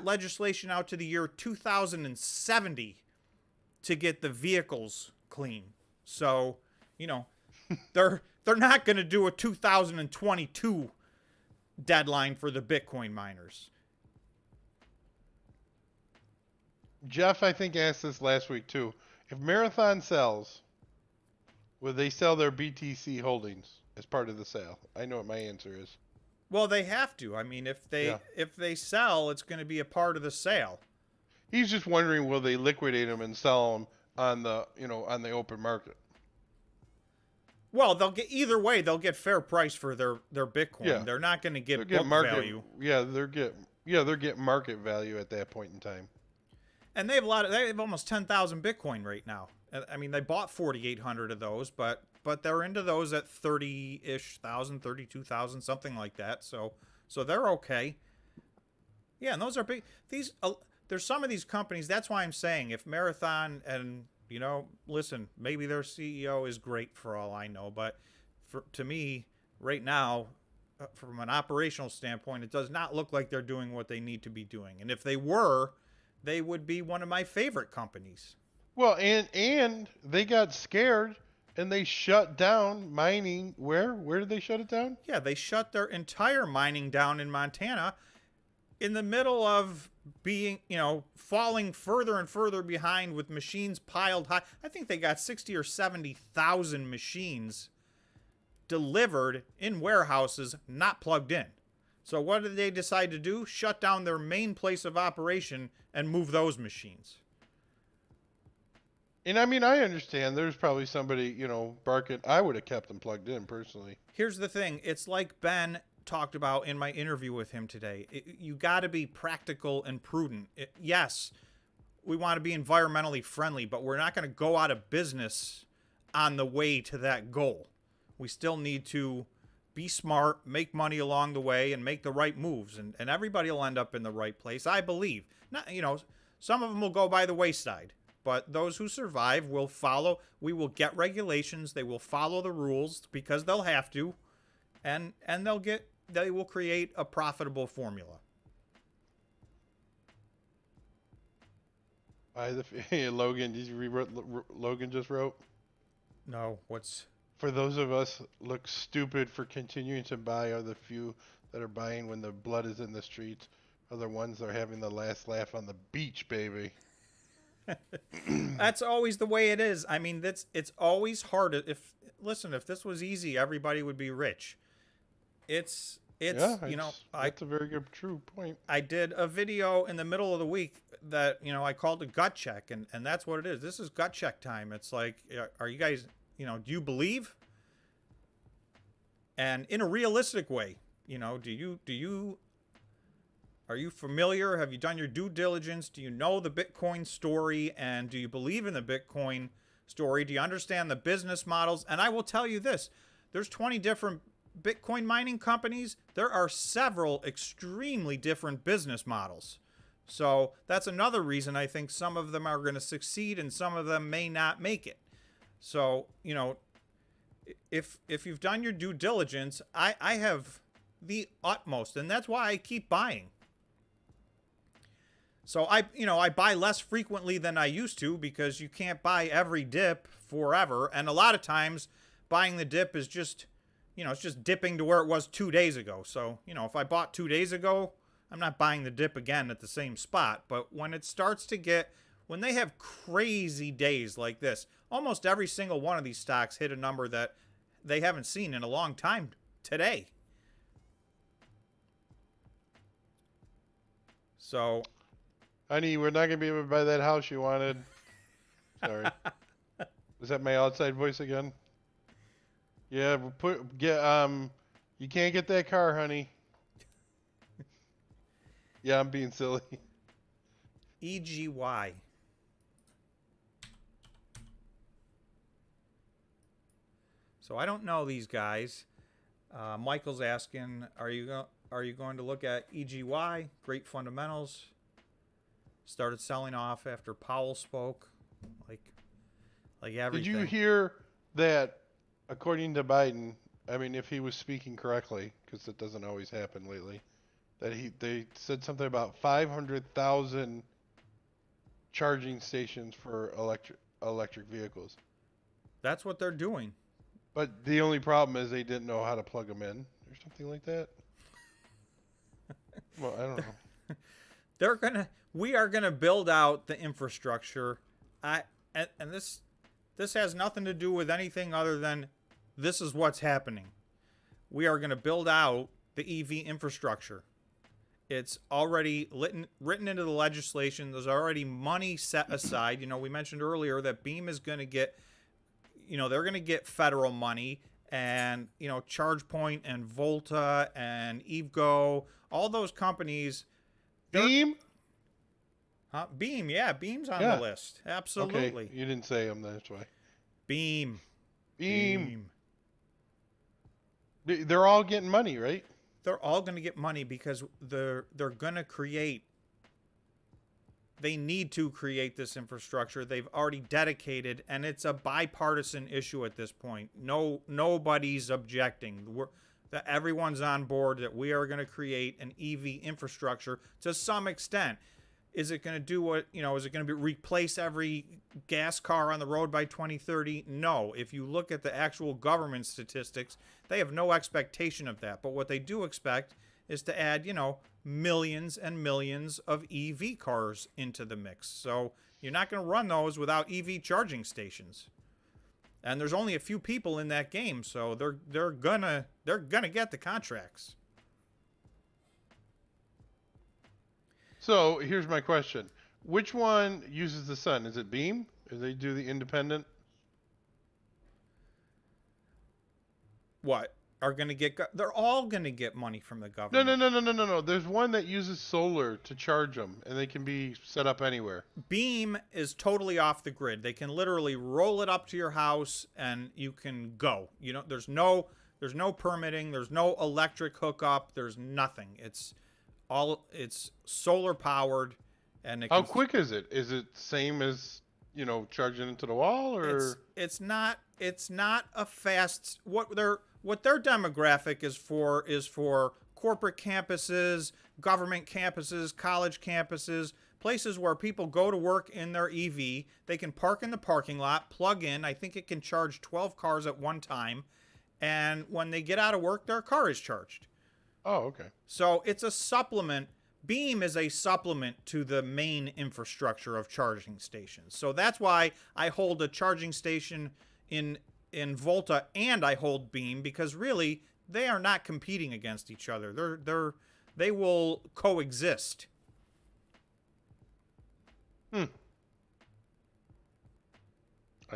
legislation out to the year 2070 to get the vehicles clean. So, they're not going to do a 2022 deadline for the Bitcoin miners. Jeff, I think, asked this last week too. If Marathon sells, will they sell their BTC holdings as part of the sale? I know what my answer is. Well, they have to. I mean, if they sell, it's going to be a part of the sale. He's just wondering, will they liquidate them and sell them on the open market? Well, they'll get either way. They'll get fair price for their Bitcoin. Yeah. They're not going to get book value. Yeah, they're getting market value at that point in time. And they have almost 10,000 Bitcoin right now. I mean, they bought 4,800 of those, but they're into those at 30-ish thousand, 32,000, something like that. So they're okay. Yeah, and those are big. There's some of these companies. That's why I'm saying if Marathon and listen, maybe their CEO is great for all I know, but to me right now, from an operational standpoint, it does not look like they're doing what they need to be doing. And if they were, they would be one of my favorite companies. Well, and they got scared and they shut down mining. Where did they shut it down? Yeah, they shut their entire mining down in Montana in the middle of being, falling further and further behind with machines piled high. I think they got 60 or 70,000 machines delivered in warehouses not plugged in. So what did they decide to do? Shut down their main place of operation and move those machines. And I mean, I understand there's probably somebody, barking. I would have kept them plugged in personally. Here's the thing. It's like Ben talked about in my interview with him today. You got to be practical and prudent. Yes, we want to be environmentally friendly, but we're not going to go out of business on the way to that goal. We still need to be smart, make money along the way, and make the right moves. And everybody will end up in the right place, I believe. Not, some of them will go by the wayside, but those who survive will follow. We will get regulations. They will follow the rules because they'll have to, and they will create a profitable formula. Logan, did you read what Logan just wrote? No, what's... For those of us look stupid for continuing to buy are the few that are buying when the blood is in the streets are the ones that are having the last laugh on the beach, baby. That's always the way it is. I mean, it's always hard. If this was easy, everybody would be rich. It's that's a very good true point. I did a video in the middle of the week that, I called a gut check, and that's what it is. This is gut check time. It's like, are you guys, do you believe? And in a realistic way, are you familiar? Have you done your due diligence? Do you know the Bitcoin story? And do you believe in the Bitcoin story? Do you understand the business models? And I will tell you this, there's 20 different Bitcoin mining companies. There are several extremely different business models. So that's another reason I think some of them are going to succeed and some of them may not make it. So, if you've done your due diligence, I have the utmost, and that's why I keep buying. So I buy less frequently than I used to because you can't buy every dip forever. And a lot of times buying the dip is just, it's just dipping to where it was 2 days ago. So, if I bought 2 days ago, I'm not buying the dip again at the same spot. But when it starts to when they have crazy days like this, almost every single one of these stocks hit a number that they haven't seen in a long time today. So, honey, we're not gonna be able to buy that house you wanted. Sorry. Was that my outside voice again? Yeah, you can't get that car, honey. Yeah, I'm being silly. EGY. So I don't know these guys. Michael's asking, are you going to look at EGY? Great fundamentals. Started selling off after Powell spoke, like everything. Did you hear that? According to Biden, I mean, if he was speaking correctly, because it doesn't always happen lately, that they said something about 500,000 charging stations for electric vehicles. That's what they're doing. But the only problem is they didn't know how to plug them in, or something like that. Well, I don't know. We are gonna build out the infrastructure. And this has nothing to do with anything other than this is what's happening. We are gonna build out the EV infrastructure. It's already written into the legislation. There's already money set aside. We mentioned earlier that Beam is going to get, they're going to get federal money, and, ChargePoint and Volta and EVgo, all those companies. Beam? Beam, yeah, Beam's on the list. Absolutely. Okay, you didn't say them, that's why. Beam. They're all getting money, right? They're all going to get money because they're going to create. They need to create this infrastructure. They've already dedicated, and it's a bipartisan issue at this point. Nobody's objecting. That everyone's on board that we are going to create an EV infrastructure to some extent. Is it going to do what, is it going to replace every gas car on the road by 2030? No. If you look at the actual government statistics, they have no expectation of that. But what they do expect is to add, millions and millions of EV cars into the mix. So you're not going to run those without EV charging stations. And there's only a few people in that game, so they're gonna get the contracts. So here's my question: which one uses the sun? Is it Beam? Or they do the independent? What? are going to get. They're all going to get money from the No, no, government. no, no, no, no, no. There's one that uses solar to charge them, and they can be set up anywhere. Beam is totally off the grid. They can literally roll it up to your house and you can go. You know, there's no permitting, there's no electric hookup, there's nothing. It's solar powered and How quick is it? Is it same as, charging into the wall, or it's not a fast what their demographic is for corporate campuses, government campuses, college campuses, places where people go to work in their EV. They can park in the parking lot, plug in. I think it can charge 12 cars at one time. And when they get out of work, their car is charged. Oh, okay. So it's a supplement. Beam is a supplement to the main infrastructure of charging stations. So that's why I hold a charging station in Volta and I hold Beam, because really they are not competing against each other. They will coexist. I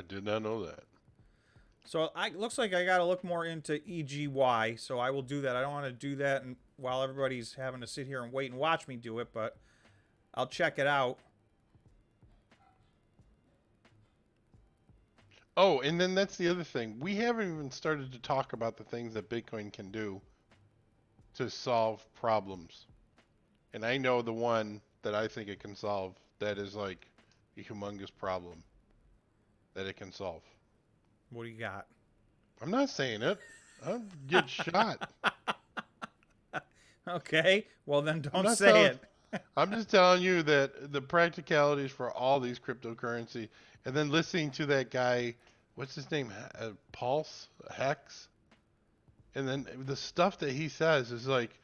did not know that. So it looks like I got to look more into EGY, so I will do that. I don't want to do that while everybody's having to sit here and wait and watch me do it, but I'll check it out. Oh, and then that's the other thing. We haven't even started to talk about the things that Bitcoin can do to solve problems. And I know the one that I think it can solve that is like a humongous problem that it can solve. What do you got? I'm not saying it. I'll get shot. Okay, well then don't say it. I'm just telling you that the practicalities for all these cryptocurrency, and then listening to that guy, what's his name, Pulse Hex, and then the stuff that he says is like,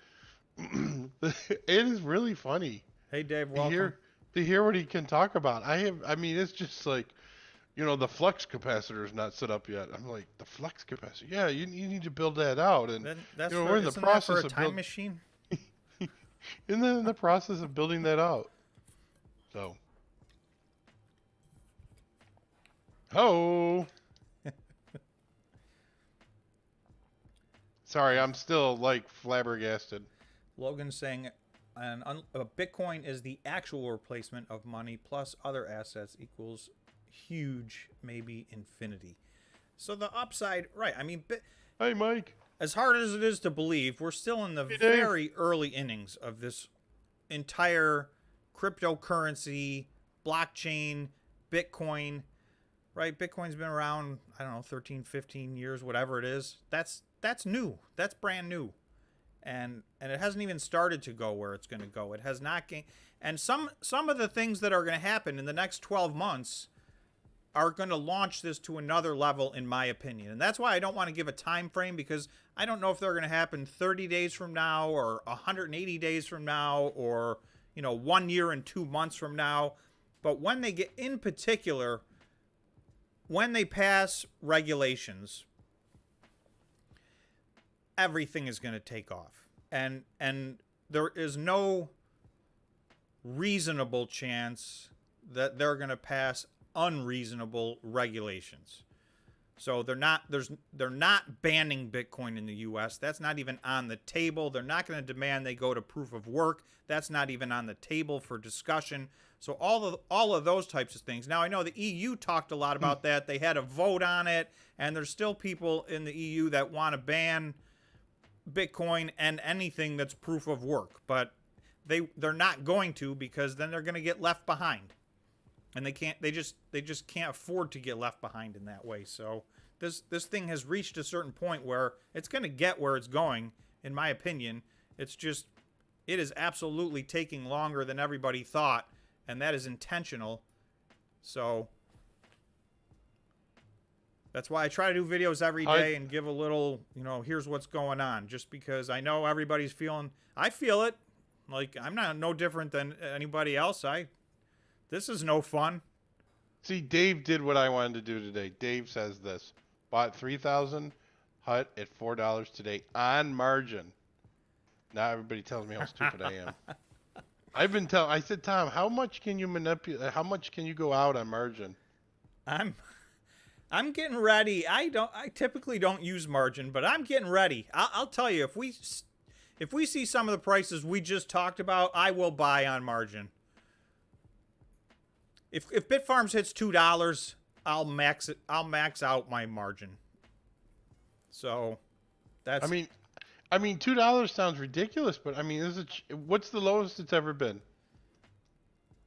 it is really funny. Hey Dave, welcome. To hear what he can talk about. I mean, it's just like, the flux capacitor is not set up yet. I'm like, the flux capacitor? Yeah, you need to build that out, and we're in the process of time machine. And then in the process of building that out. So. Oh. Sorry, I'm still like flabbergasted. Logan's saying Bitcoin is the actual replacement of money plus other assets equals huge, maybe infinity. So the upside, right? I mean, Hey, Mike. As hard as it is to believe, we're still in the very early innings of this entire cryptocurrency, blockchain, Bitcoin, right? Bitcoin's been around, I don't know, 13, 15 years, whatever it is. That's new. That's brand new. And it hasn't even started to go where it's going to go. It has not gained. And some of the things that are going to happen in the next 12 months are going to launch this to another level, in my opinion. And that's why I don't want to give a time frame, because I don't know if they're going to happen 30 days from now or 180 days from now or, 1 year and 2 months from now. But when they get, in particular, when they pass regulations, everything is going to take off. And there is no reasonable chance that they're going to pass unreasonable regulations. So they're not banning Bitcoin in the US. That's not even on the table. They're not going to demand they go to proof of work. That's not even on the table for discussion. So all of those types of things. Now I know the EU talked a lot about that. They had a vote on it, and there's still people in the EU that want to ban Bitcoin and anything that's proof of work, but they're not going to, because then they're going to get left behind. And they just can't afford to get left behind in that way. So this thing has reached a certain point where it's going to get where it's going, in my opinion. It is absolutely taking longer than everybody thought, and that is intentional. So that's why I try to do videos every day and give a little, here's what's going on, just because I know everybody's I feel it. Like, I'm not no different than anybody else. This is no fun. See, Dave did what I wanted to do today. Dave says this. Bought 3,000 HUT at $4 today on margin. Now everybody tells me how stupid I am. I said, Tom, how much can you manipulate? How much can you go out on margin? I'm getting ready. I typically don't use margin, but I'm getting ready. I'll tell you, if we see some of the prices we just talked about, I will buy on margin. If Bitfarms hits $2, I'll max it. I'll max out my margin. So that's. $2 sounds ridiculous, but I mean, what's the lowest it's ever been?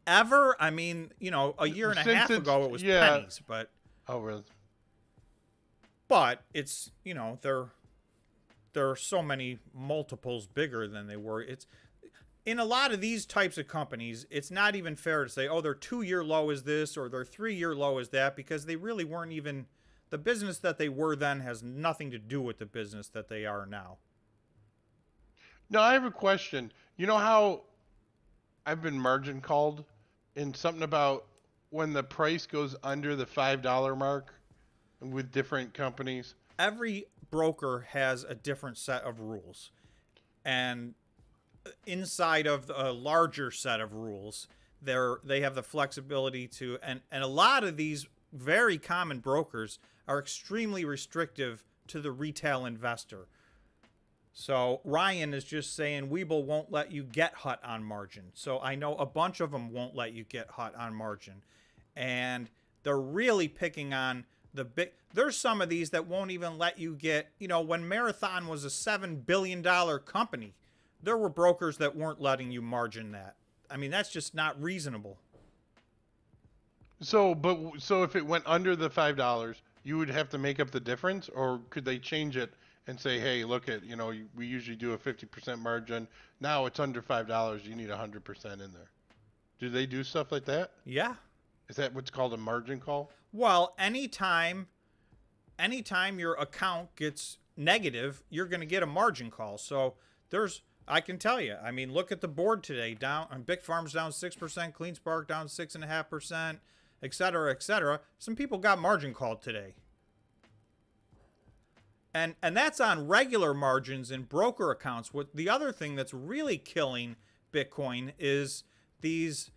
Ever? I mean, a year and a half ago it was pennies, but. Oh, really? But it's there are so many multiples bigger than they were. It's in a lot of these types of companies, it's not even fair to say, oh, their 2-year low is this or their 3-year low is that, because they really weren't even. The business that they were then has nothing to do with the business that they are now. No, I have a question. You know how I've been margin called in something about when the price goes under the $5 mark with different companies? Every broker has a different set of rules. And inside of a larger set of rules, they have the flexibility to, and a lot of these very common brokers are extremely restrictive to the retail investor. So Ryan is just saying WeBull won't let you get hut on margin. So I know a bunch of them won't let you get hut on margin. And they're really picking on the big. There's some of these that won't even let you get, when Marathon was a $7 billion company, there were brokers that weren't letting you margin that. I mean, that's just not reasonable. So if it went under the $5, you would have to make up the difference, or could they change it and say, hey, look at, we usually do a 50% margin. Now it's under $5. You need 100% in there. Do they do stuff like that? Yeah. Is that what's called a margin call? Well, anytime your account gets negative, you're going to get a margin call. So I can tell you, I mean, look at the board today. Down, Bitfarms down 6%, CleanSpark down 6.5%, et cetera, et cetera. Some people got margin called today. And that's on regular margins in broker accounts. What the other thing that's really killing Bitcoin is these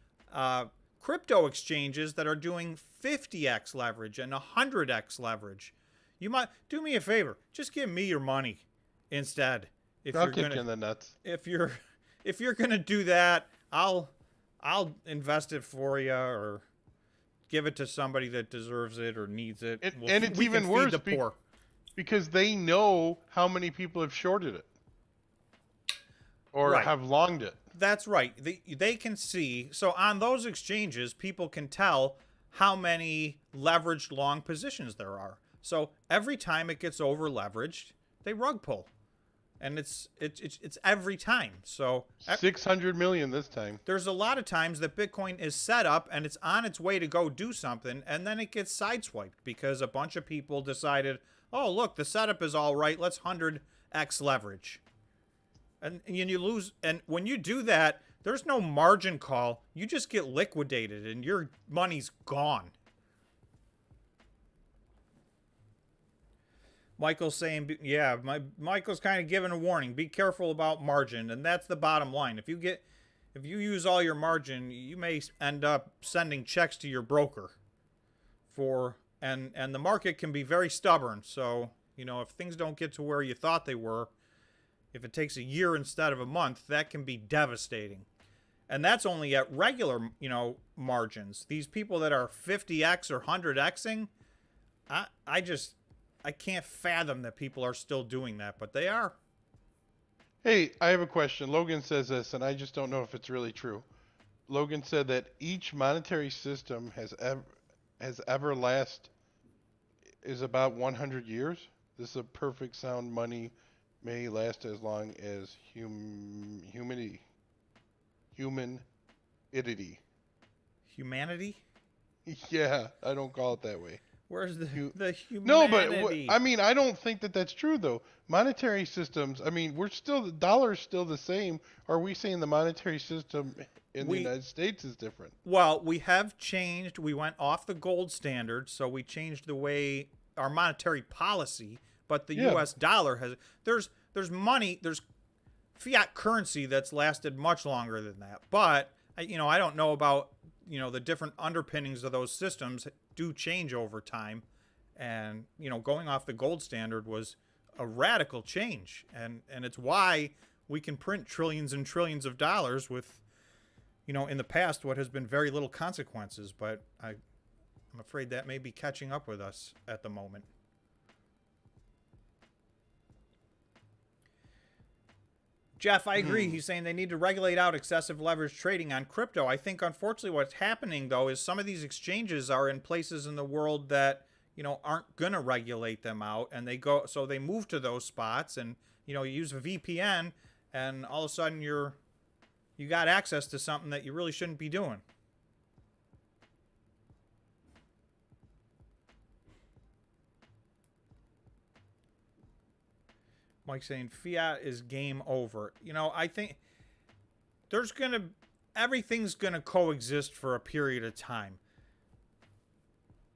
crypto exchanges that are doing 50x leverage and 100x leverage. You might do me a favor, just give me your money instead. I'll kick you in the nuts. If you're gonna do that, I'll invest it for you or give it to somebody that deserves it or needs it. And it's even worse because they know how many people have shorted it or have longed it. That's right. They can see. So on those exchanges, people can tell how many leveraged long positions there are. So every time it gets over leveraged, they rug pull. And it's every time. So 600 million this time. There's a lot of times that Bitcoin is set up and it's on its way to go do something, and then it gets sideswiped because a bunch of people decided, oh, look, the setup is all right. Let's 100x leverage. And you lose. And when you do that, there's no margin call. You just get liquidated and your money's gone. Michael's saying, yeah, Michael's kind of giving a warning. Be careful about margin. And that's the bottom line. If you use all your margin, you may end up sending checks to your broker and the market can be very stubborn. So, if things don't get to where you thought they were, if it takes a year instead of a month, that can be devastating. And that's only at regular, margins. These people that are 50x or 100xing, I can't fathom that people are still doing that, but they are. Hey, I have a question. Logan says this, and I just don't know if it's really true. Logan said that each monetary system is about 100 years. This is a perfect sound money may last as long as humanity. Humanity? Yeah, I don't call it that way. Where's the humanity? No, but I don't think that that's true though. Monetary systems. The dollar is still the same. Are we saying the monetary system in the United States is different? Well, we have changed. We went off the gold standard, so we changed the way our monetary policy. But the U.S. dollar has there's money, there's fiat currency that's lasted much longer than that. But I don't know about the different underpinnings of those systems do change over time, And, going off the gold standard was a radical change. And it's why we can print trillions and trillions of dollars with, in the past, what has been very little consequences. But I'm afraid that may be catching up with us at the moment. Jeff, I agree. He's saying they need to regulate out excessive leverage trading on crypto. I think, unfortunately, what's happening, though, is some of these exchanges are in places in the world that, aren't going to regulate them out. And they move to those spots and, you use a VPN, and all of a sudden you got access to something that you really shouldn't be doing. Mike saying fiat is game over. I think everything's going to coexist for a period of time.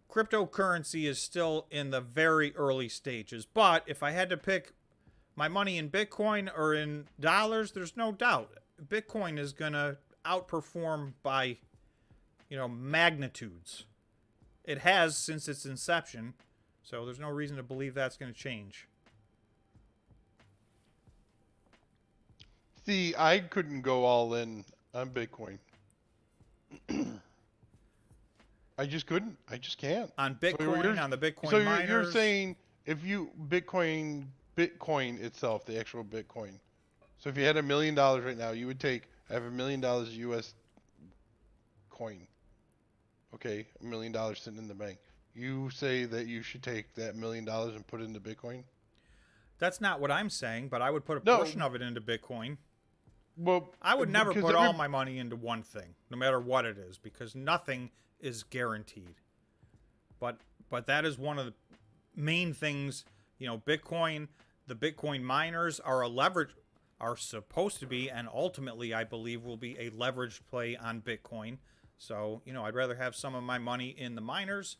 Cryptocurrency is still in the very early stages. But if I had to pick my money in Bitcoin or in dollars, there's no doubt Bitcoin is going to outperform by, magnitudes. It has since its inception. So there's no reason to believe that's going to change. See, I couldn't go all in on Bitcoin. I just couldn't. I just can't. On Bitcoin, on the Bitcoin so miners. You're saying if you Bitcoin itself, the actual Bitcoin. So if you had $1 million right now, you would I have $1 million US coin. Okay, $1 million sitting in the bank. You say that you should take that $1 million and put it into Bitcoin? That's not what I'm saying, but I would put a portion of it into Bitcoin. Well, I would never put all my money into one thing, no matter what it is, because nothing is guaranteed. But that is one of the main things. Bitcoin, the Bitcoin miners are supposed to be, and ultimately I believe will be, a leveraged play on Bitcoin. So I'd rather have some of my money in the miners.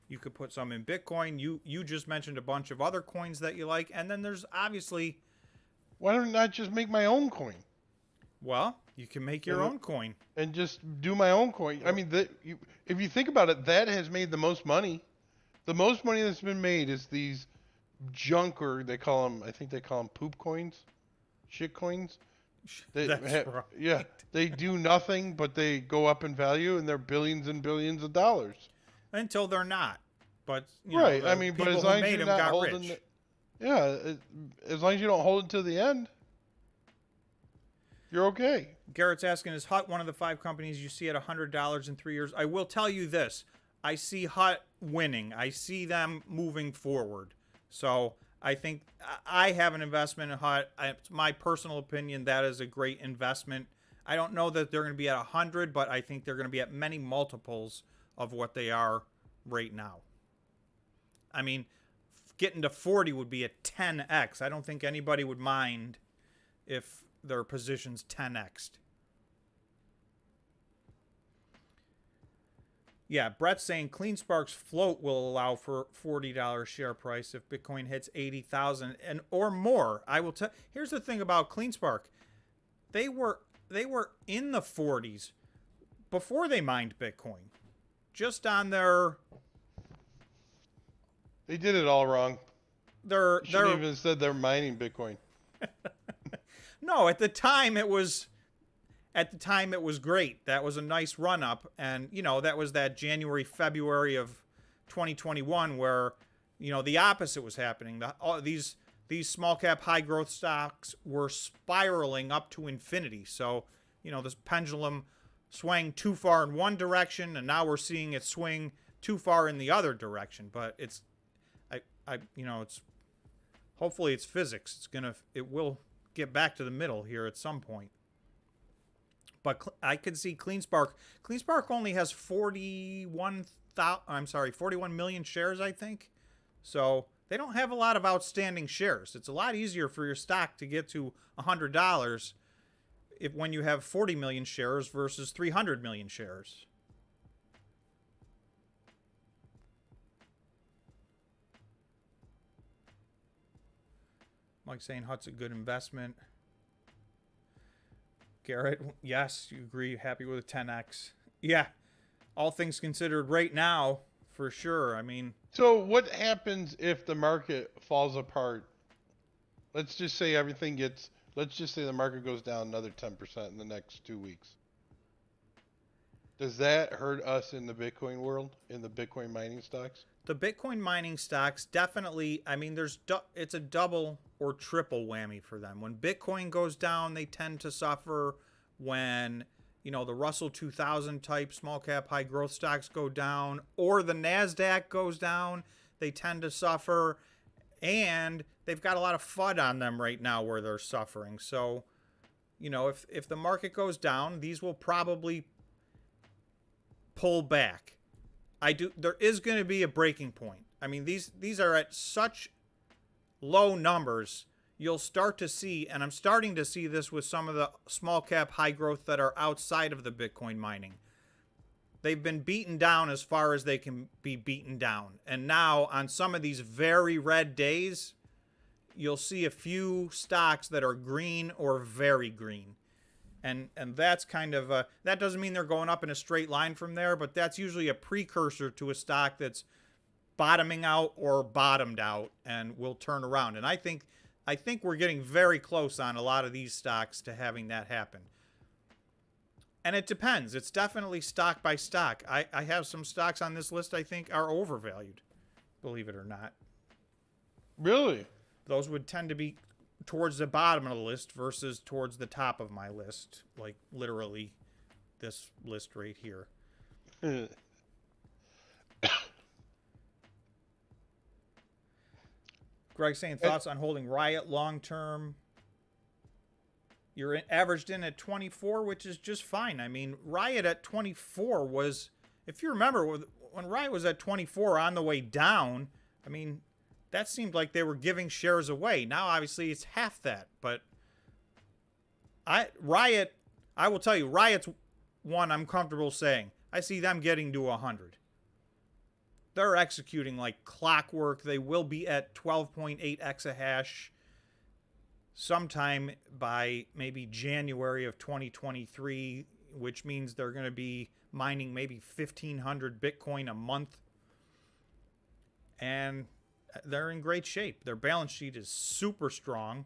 You could put some in Bitcoin. You just mentioned a bunch of other coins that you like, and then there's obviously. Why don't I just make my own coin? Well, you can make your own coin. And just do my own coin. I mean, if you think about it, that has made the most money. The most money that's been made is these junker, I think they call them poop coins. Shit coins. That's right. Yeah, they do nothing, but they go up in value, and they're billions and billions of dollars. Until they're not. But, right, I mean, but as long as you're not holding rich. As long as you don't hold it to the end, you're okay. Garrett's asking, is Hut one of the 5 companies you see at $100 in 3 years? I will tell you this. I see Hut winning. I see them moving forward. So I think I have an investment in Hut. It's my personal opinion. That is a great investment. I don't know that they're going to be at 100, but I think they're going to be at many multiples of what they are right now. I mean, getting to 40 would be a 10x. I don't think anybody would mind if their position's 10x'd. Yeah, Brett's saying CleanSpark's float will allow for $40 share price if Bitcoin hits 80,000 and or more. I will tell. Here's the thing about CleanSpark. They were in the 40s before they mined Bitcoin. Just on their. They did it all wrong. They even said they're mining Bitcoin. No, at the time it was great. That was a nice run up, and that was that January, February of 2021 where the opposite was happening. These small cap high growth stocks were spiraling up to infinity. So this pendulum swang too far in one direction, and now we're seeing it swing too far in the other direction. But it's hopefully it's physics. It will get back to the middle here at some point. But I could see CleanSpark. CleanSpark only has 41 million shares, I think. So they don't have a lot of outstanding shares. It's a lot easier for your stock to get to $100 when you have 40 million shares versus 300 million shares. Mike saying Hut's a good investment. Garrett, yes, you agree. Happy with a 10x. Yeah, all things considered, right now, for sure. I mean, So what happens if the market falls apart? Let's just say everything gets. Let's just say the market goes down another 10% in the next 2 weeks. Does that hurt us in the Bitcoin world, in the Bitcoin mining stocks? the Bitcoin mining stocks definitely, I mean, it's a double or triple whammy for them. When Bitcoin goes down, they tend to suffer. When, the Russell 2000 type small cap high growth stocks go down, or the NASDAQ goes down, they tend to suffer. And they've got a lot of FUD on them right now where they're suffering. So, if the market goes down, these will probably pull back. There is going to be a breaking point. I mean, these are at such low numbers. You'll start to see, and I'm starting to see this with some of the small cap high growth that are outside of the Bitcoin mining. They've been beaten down as far as they can be beaten down. And now on some of these very red days, you'll see a few stocks that are green or very green. And that's kind of that doesn't mean they're going up in a straight line from there, but that's usually a precursor to a stock that's bottoming out or bottomed out and will turn around. And I think we're getting very close on a lot of these stocks to having that happen. And it depends. It's definitely stock by stock. I have some stocks on this list I think are overvalued, believe it or not. Really? Those would tend to be towards the bottom of the list versus towards the top of my list. Like literally this list right here. Greg saying thoughts on holding Riot long term. You're averaged in at 24, which is just fine. I mean, Riot at 24 was, if you remember, when Riot was at 24 on the way down, I mean, that seemed like they were giving shares away. Now, obviously, it's half that. But I will tell you, Riot's one I'm comfortable saying. I see them getting to 100. They're executing like clockwork. They will be at 12.8 exahash sometime by maybe January of 2023, which means they're going to be mining maybe 1,500 Bitcoin a month. And they're in great shape. Their balance sheet is super strong.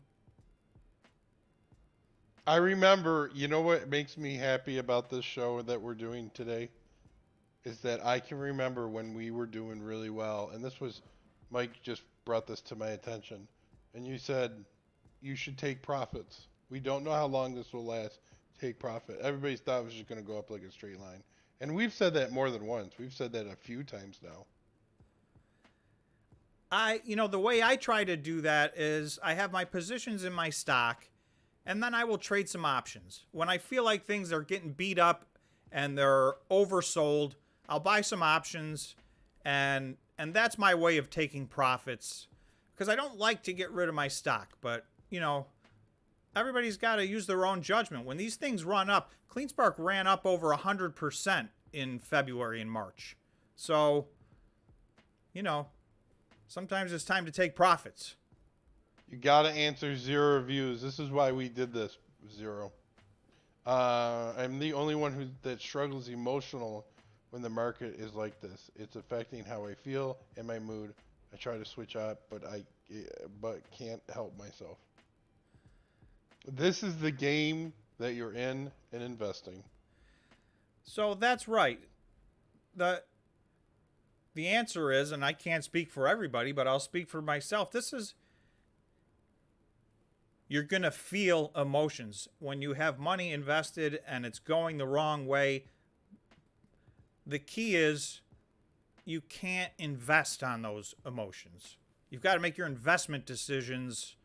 I remember, you know what makes me happy about this show that we're doing today? Is that I can remember when we were doing really well, and this was, Mike just brought this to my attention, and you said, you should take profits. We don't know how long this will last. Take profit. Everybody thought it was just going to go up like a straight line. And we've said that more than once. We've said that a few times now. The way I try to do that is I have my positions in my stock, and then I will trade some options. When I feel like things are getting beat up and they're oversold, I'll buy some options, and that's my way of taking profits, because I don't like to get rid of my stock. But, everybody's got to use their own judgment. When these things run up, CleanSpark ran up over 100% in February and March. So, sometimes it's time to take profits. You got to answer 0 reviews. This is why we did this. 0. I'm the only one that struggles emotional when the market is like this. It's affecting how I feel and my mood. I try to switch up, but can't help myself. This is the game that you're in investing. So that's right. The answer is, and I can't speak for everybody, but I'll speak for myself. You're going to feel emotions when you have money invested and it's going the wrong way. The key is you can't invest on those emotions. You've got to make your investment decisions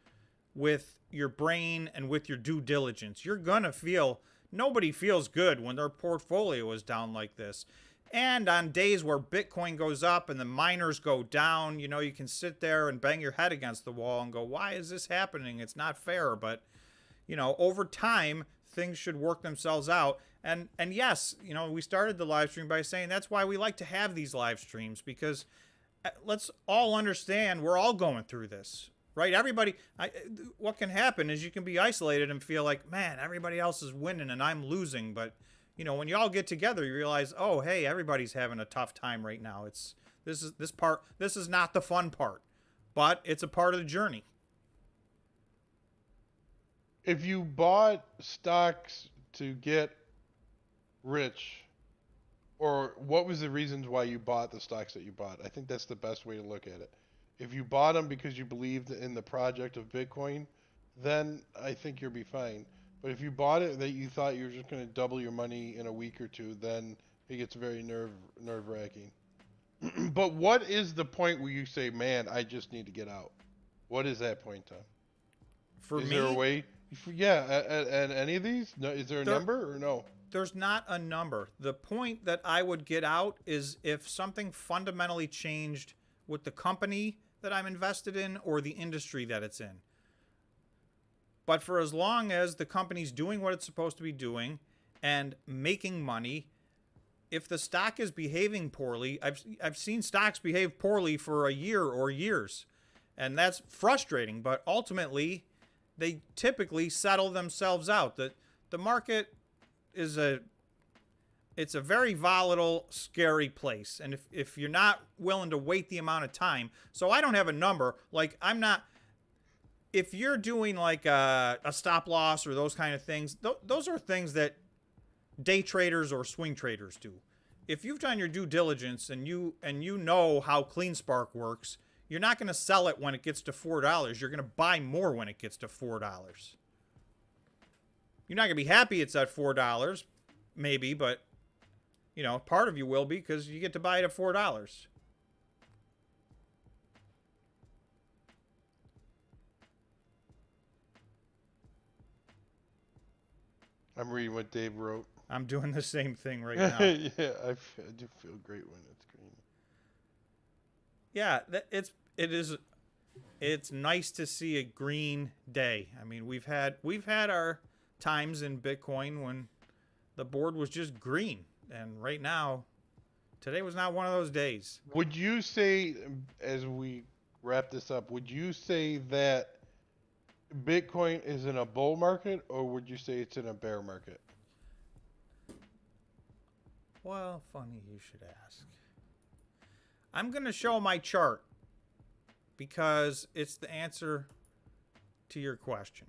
with your brain and with your due diligence. You're going to feel, nobody feels good when their portfolio is down like this. And on days where Bitcoin goes up and the miners go down, you can sit there and bang your head against the wall and go, why is this happening? It's not fair. But, over time, things should work themselves out. And yes, we started the live stream by saying that's why we like to have these live streams, because let's all understand we're all going through this, right? Everybody, what can happen is you can be isolated and feel like, man, everybody else is winning and I'm losing. But, when you all get together, you realize, oh, hey, everybody's having a tough time right now. This This is not the fun part, but it's a part of the journey. If you bought stocks to get rich, or what was the reasons why you bought the stocks that you bought? I think that's the best way to look at it. If you bought them because you believed in the project of Bitcoin, then I think you'll be fine. But if you bought it that you thought you were just going to double your money in a week or two, then it gets very nerve-wracking. But what is the point where you say, "Man, I just need to get out"? What is that point, Tom? For Is me, there a way? Yeah, at any of these? No, is there a number or no? there's not a number. The point that I would get out is if something fundamentally changed with the company that I'm invested in or the industry that it's in. But for as long as the company's doing what it's supposed to be doing and making money, if the stock is behaving poorly, I've seen stocks behave poorly for a year or years. And that's frustrating, but ultimately they typically settle themselves out. The market is it's a very volatile, scary place. And if you're not willing to wait the amount of time, so I don't have a number. Like if you're doing like a stop loss or those kind of things, those are things that day traders or swing traders do. If you've done your due diligence and you know how CleanSpark works, you're not going to sell it when it gets to $4. You're going to buy more when it gets to $4. You're not going to be happy it's at $4, maybe, but part of you will be because you get to buy it at $4. I'm reading what Dave wrote. I'm doing the same thing right now. Yeah, I do feel great when it's green. Yeah, it's nice to see a green day. I mean, we've had our times in Bitcoin when the board was just green, and right now, today was not one of those days. Would you say, as we wrap this up, would you say that Bitcoin is in a bull market, or would you say it's in a bear market? Well, funny you should ask. I'm going to show my chart because it's the answer to your question.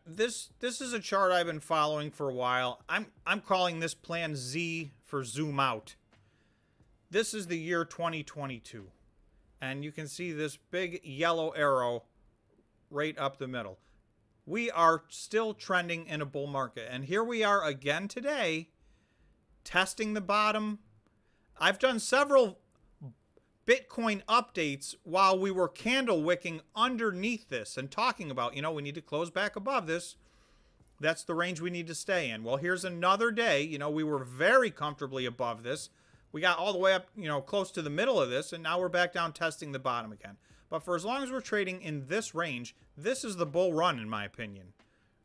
This is a chart I've been following for a while. I'm calling this plan Z for zoom out. This is the year 2022. And you can see this big yellow arrow right up the middle. We are still trending in a bull market. And here we are again today, testing the bottom. I've done several Bitcoin updates while we were candle wicking underneath this and talking about, we need to close back above this. That's the range we need to stay in. Well, here's another day. We were very comfortably above this. We got all the way up, close to the middle of this, and now we're back down testing the bottom again. But for as long as we're trading in this range, this is the bull run, in my opinion.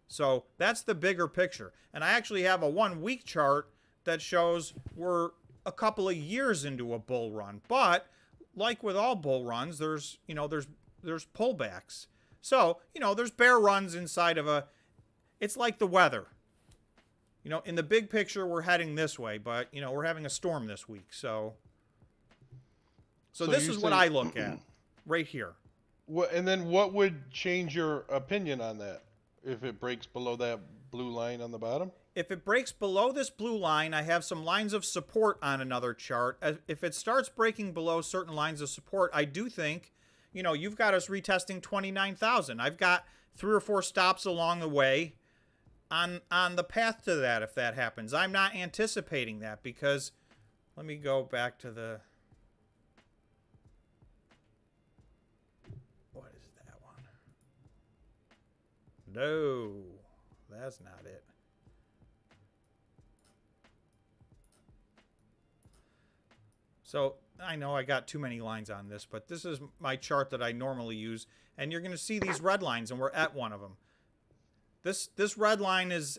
So that's the bigger picture. And I actually have a 1 week chart that shows we're a couple of years into a bull run. But like with all bull runs, there's pullbacks. So, there's bear runs inside of it's like the weather. In the big picture, we're heading this way, but, we're having a storm this week. So this is what I look at right here. And then what would change your opinion on that if it breaks below that blue line on the bottom? If it breaks below this blue line, I have some lines of support on another chart. If it starts breaking below certain lines of support, I do think, you've got us retesting 29,000. I've got 3 or 4 stops along the way on the path to that if that happens. I'm not anticipating that because let me go back to the what is that one? No, that's not it. So I know I got too many lines on this, but this is my chart that I normally use, and you're going to see these red lines, and we're at one of them. This red line is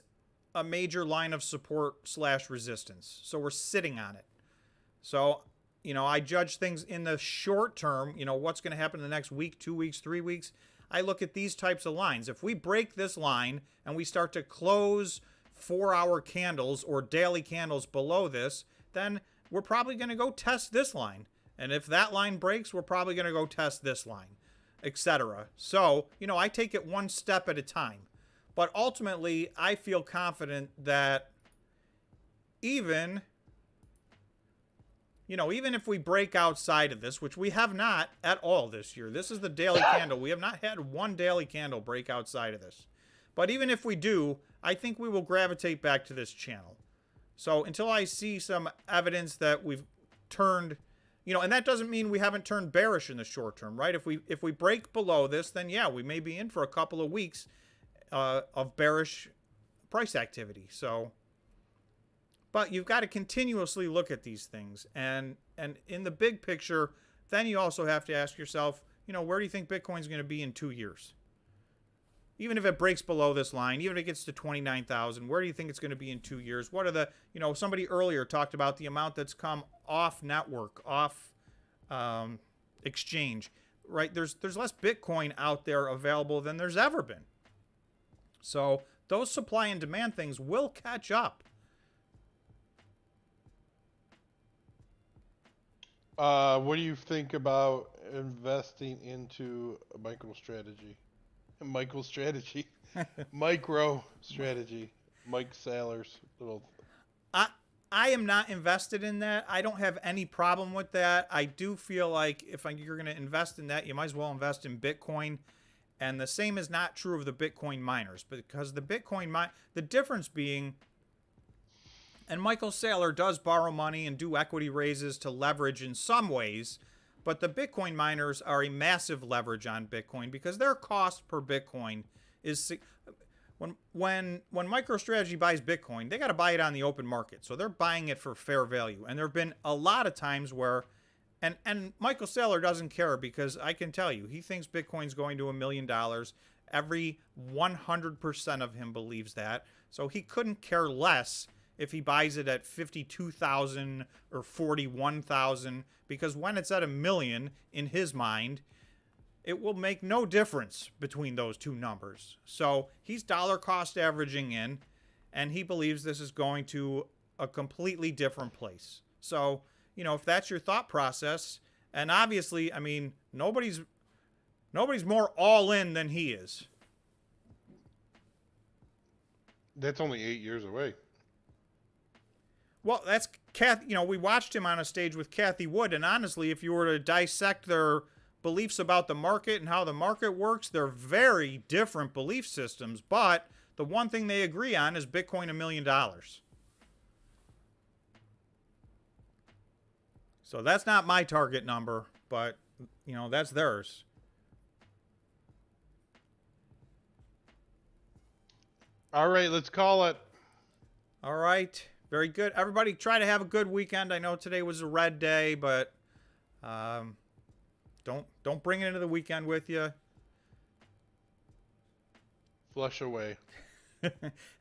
a major line of support / resistance. So we're sitting on it. So I judge things in the short term, what's going to happen in the next week, 2 weeks, 3 weeks. I look at these types of lines. If we break this line and we start to close 4-hour candles or daily candles below this, then we're probably going to go test this line. And if that line breaks, we're probably going to go test this line, etc. So, I take it one step at a time. But ultimately, I feel confident that even if we break outside of this, which we have not at all this year, this is the daily candle. We have not had one daily candle break outside of this. But even if we do, I think we will gravitate back to this channel. So until I see some evidence that we've turned, and that doesn't mean we haven't turned bearish in the short term, right? If we break below this, then yeah, we may be in for a couple of weeks of bearish price activity. So, but you've got to continuously look at these things, and in the big picture, then you also have to ask yourself, where do you think Bitcoin's going to be in 2 years? Even if it breaks below this line, even if it gets to 29,000, where do you think it's going to be in 2 years? What are the, somebody earlier talked about the amount that's come off network, off exchange, right? There's less Bitcoin out there available than there's ever been. So those supply and demand things will catch up. What do you think about investing into a MicroStrategy? Micro strategy. Mike Saylor's little. I am not invested in that. I don't have any problem with that. I do feel like if you're going to invest in that, you might as well invest in Bitcoin. And the same is not true of the Bitcoin miners, because the the difference being, and Michael Saylor does borrow money and do equity raises to leverage in some ways, but the Bitcoin miners are a massive leverage on Bitcoin because their cost per Bitcoin is, when MicroStrategy buys Bitcoin, they got to buy it on the open market. So they're buying it for fair value. And there have been a lot of times where, and Michael Saylor doesn't care, because I can tell you, he thinks Bitcoin's going to $1 million. Every 100% of him believes that. So he couldn't care less if he buys it at 52,000 or 41,000, because when it's at $1 million, in his mind, it will make no difference between those two numbers. So he's dollar cost averaging in, and he believes this is going to a completely different place. So, if that's your thought process, and obviously, I mean, nobody's more all in than he is. That's only 8 years away. Well, that's Kathy. We watched him on a stage with Kathy Wood, and honestly, if you were to dissect their beliefs about the market and how the market works, they're very different belief systems. But the one thing they agree on is Bitcoin $1 million. So that's not my target number, but that's theirs. All right, let's call it. All right. Very good. Everybody try to have a good weekend. I know today was a red day, but don't bring it into the weekend with you. Flush away.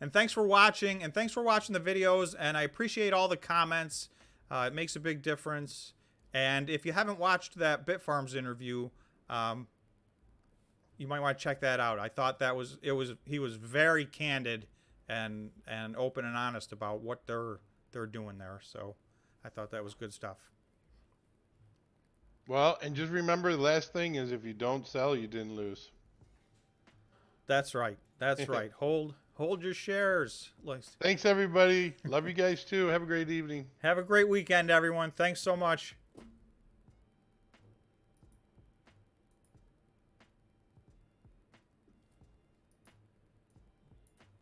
And thanks for watching, the videos, and I appreciate all the comments. It makes a big difference. And if you haven't watched that Bitfarms interview, you might want to check that out. I thought he was very candid and open and honest about what they're doing there. So I thought that was good stuff. Well, and just remember, the last thing is, if you don't sell, you didn't lose. That's right. That's right. Hold your shares. Thanks, everybody. Love you guys too. Have a great evening. Have a great weekend, everyone. Thanks so much.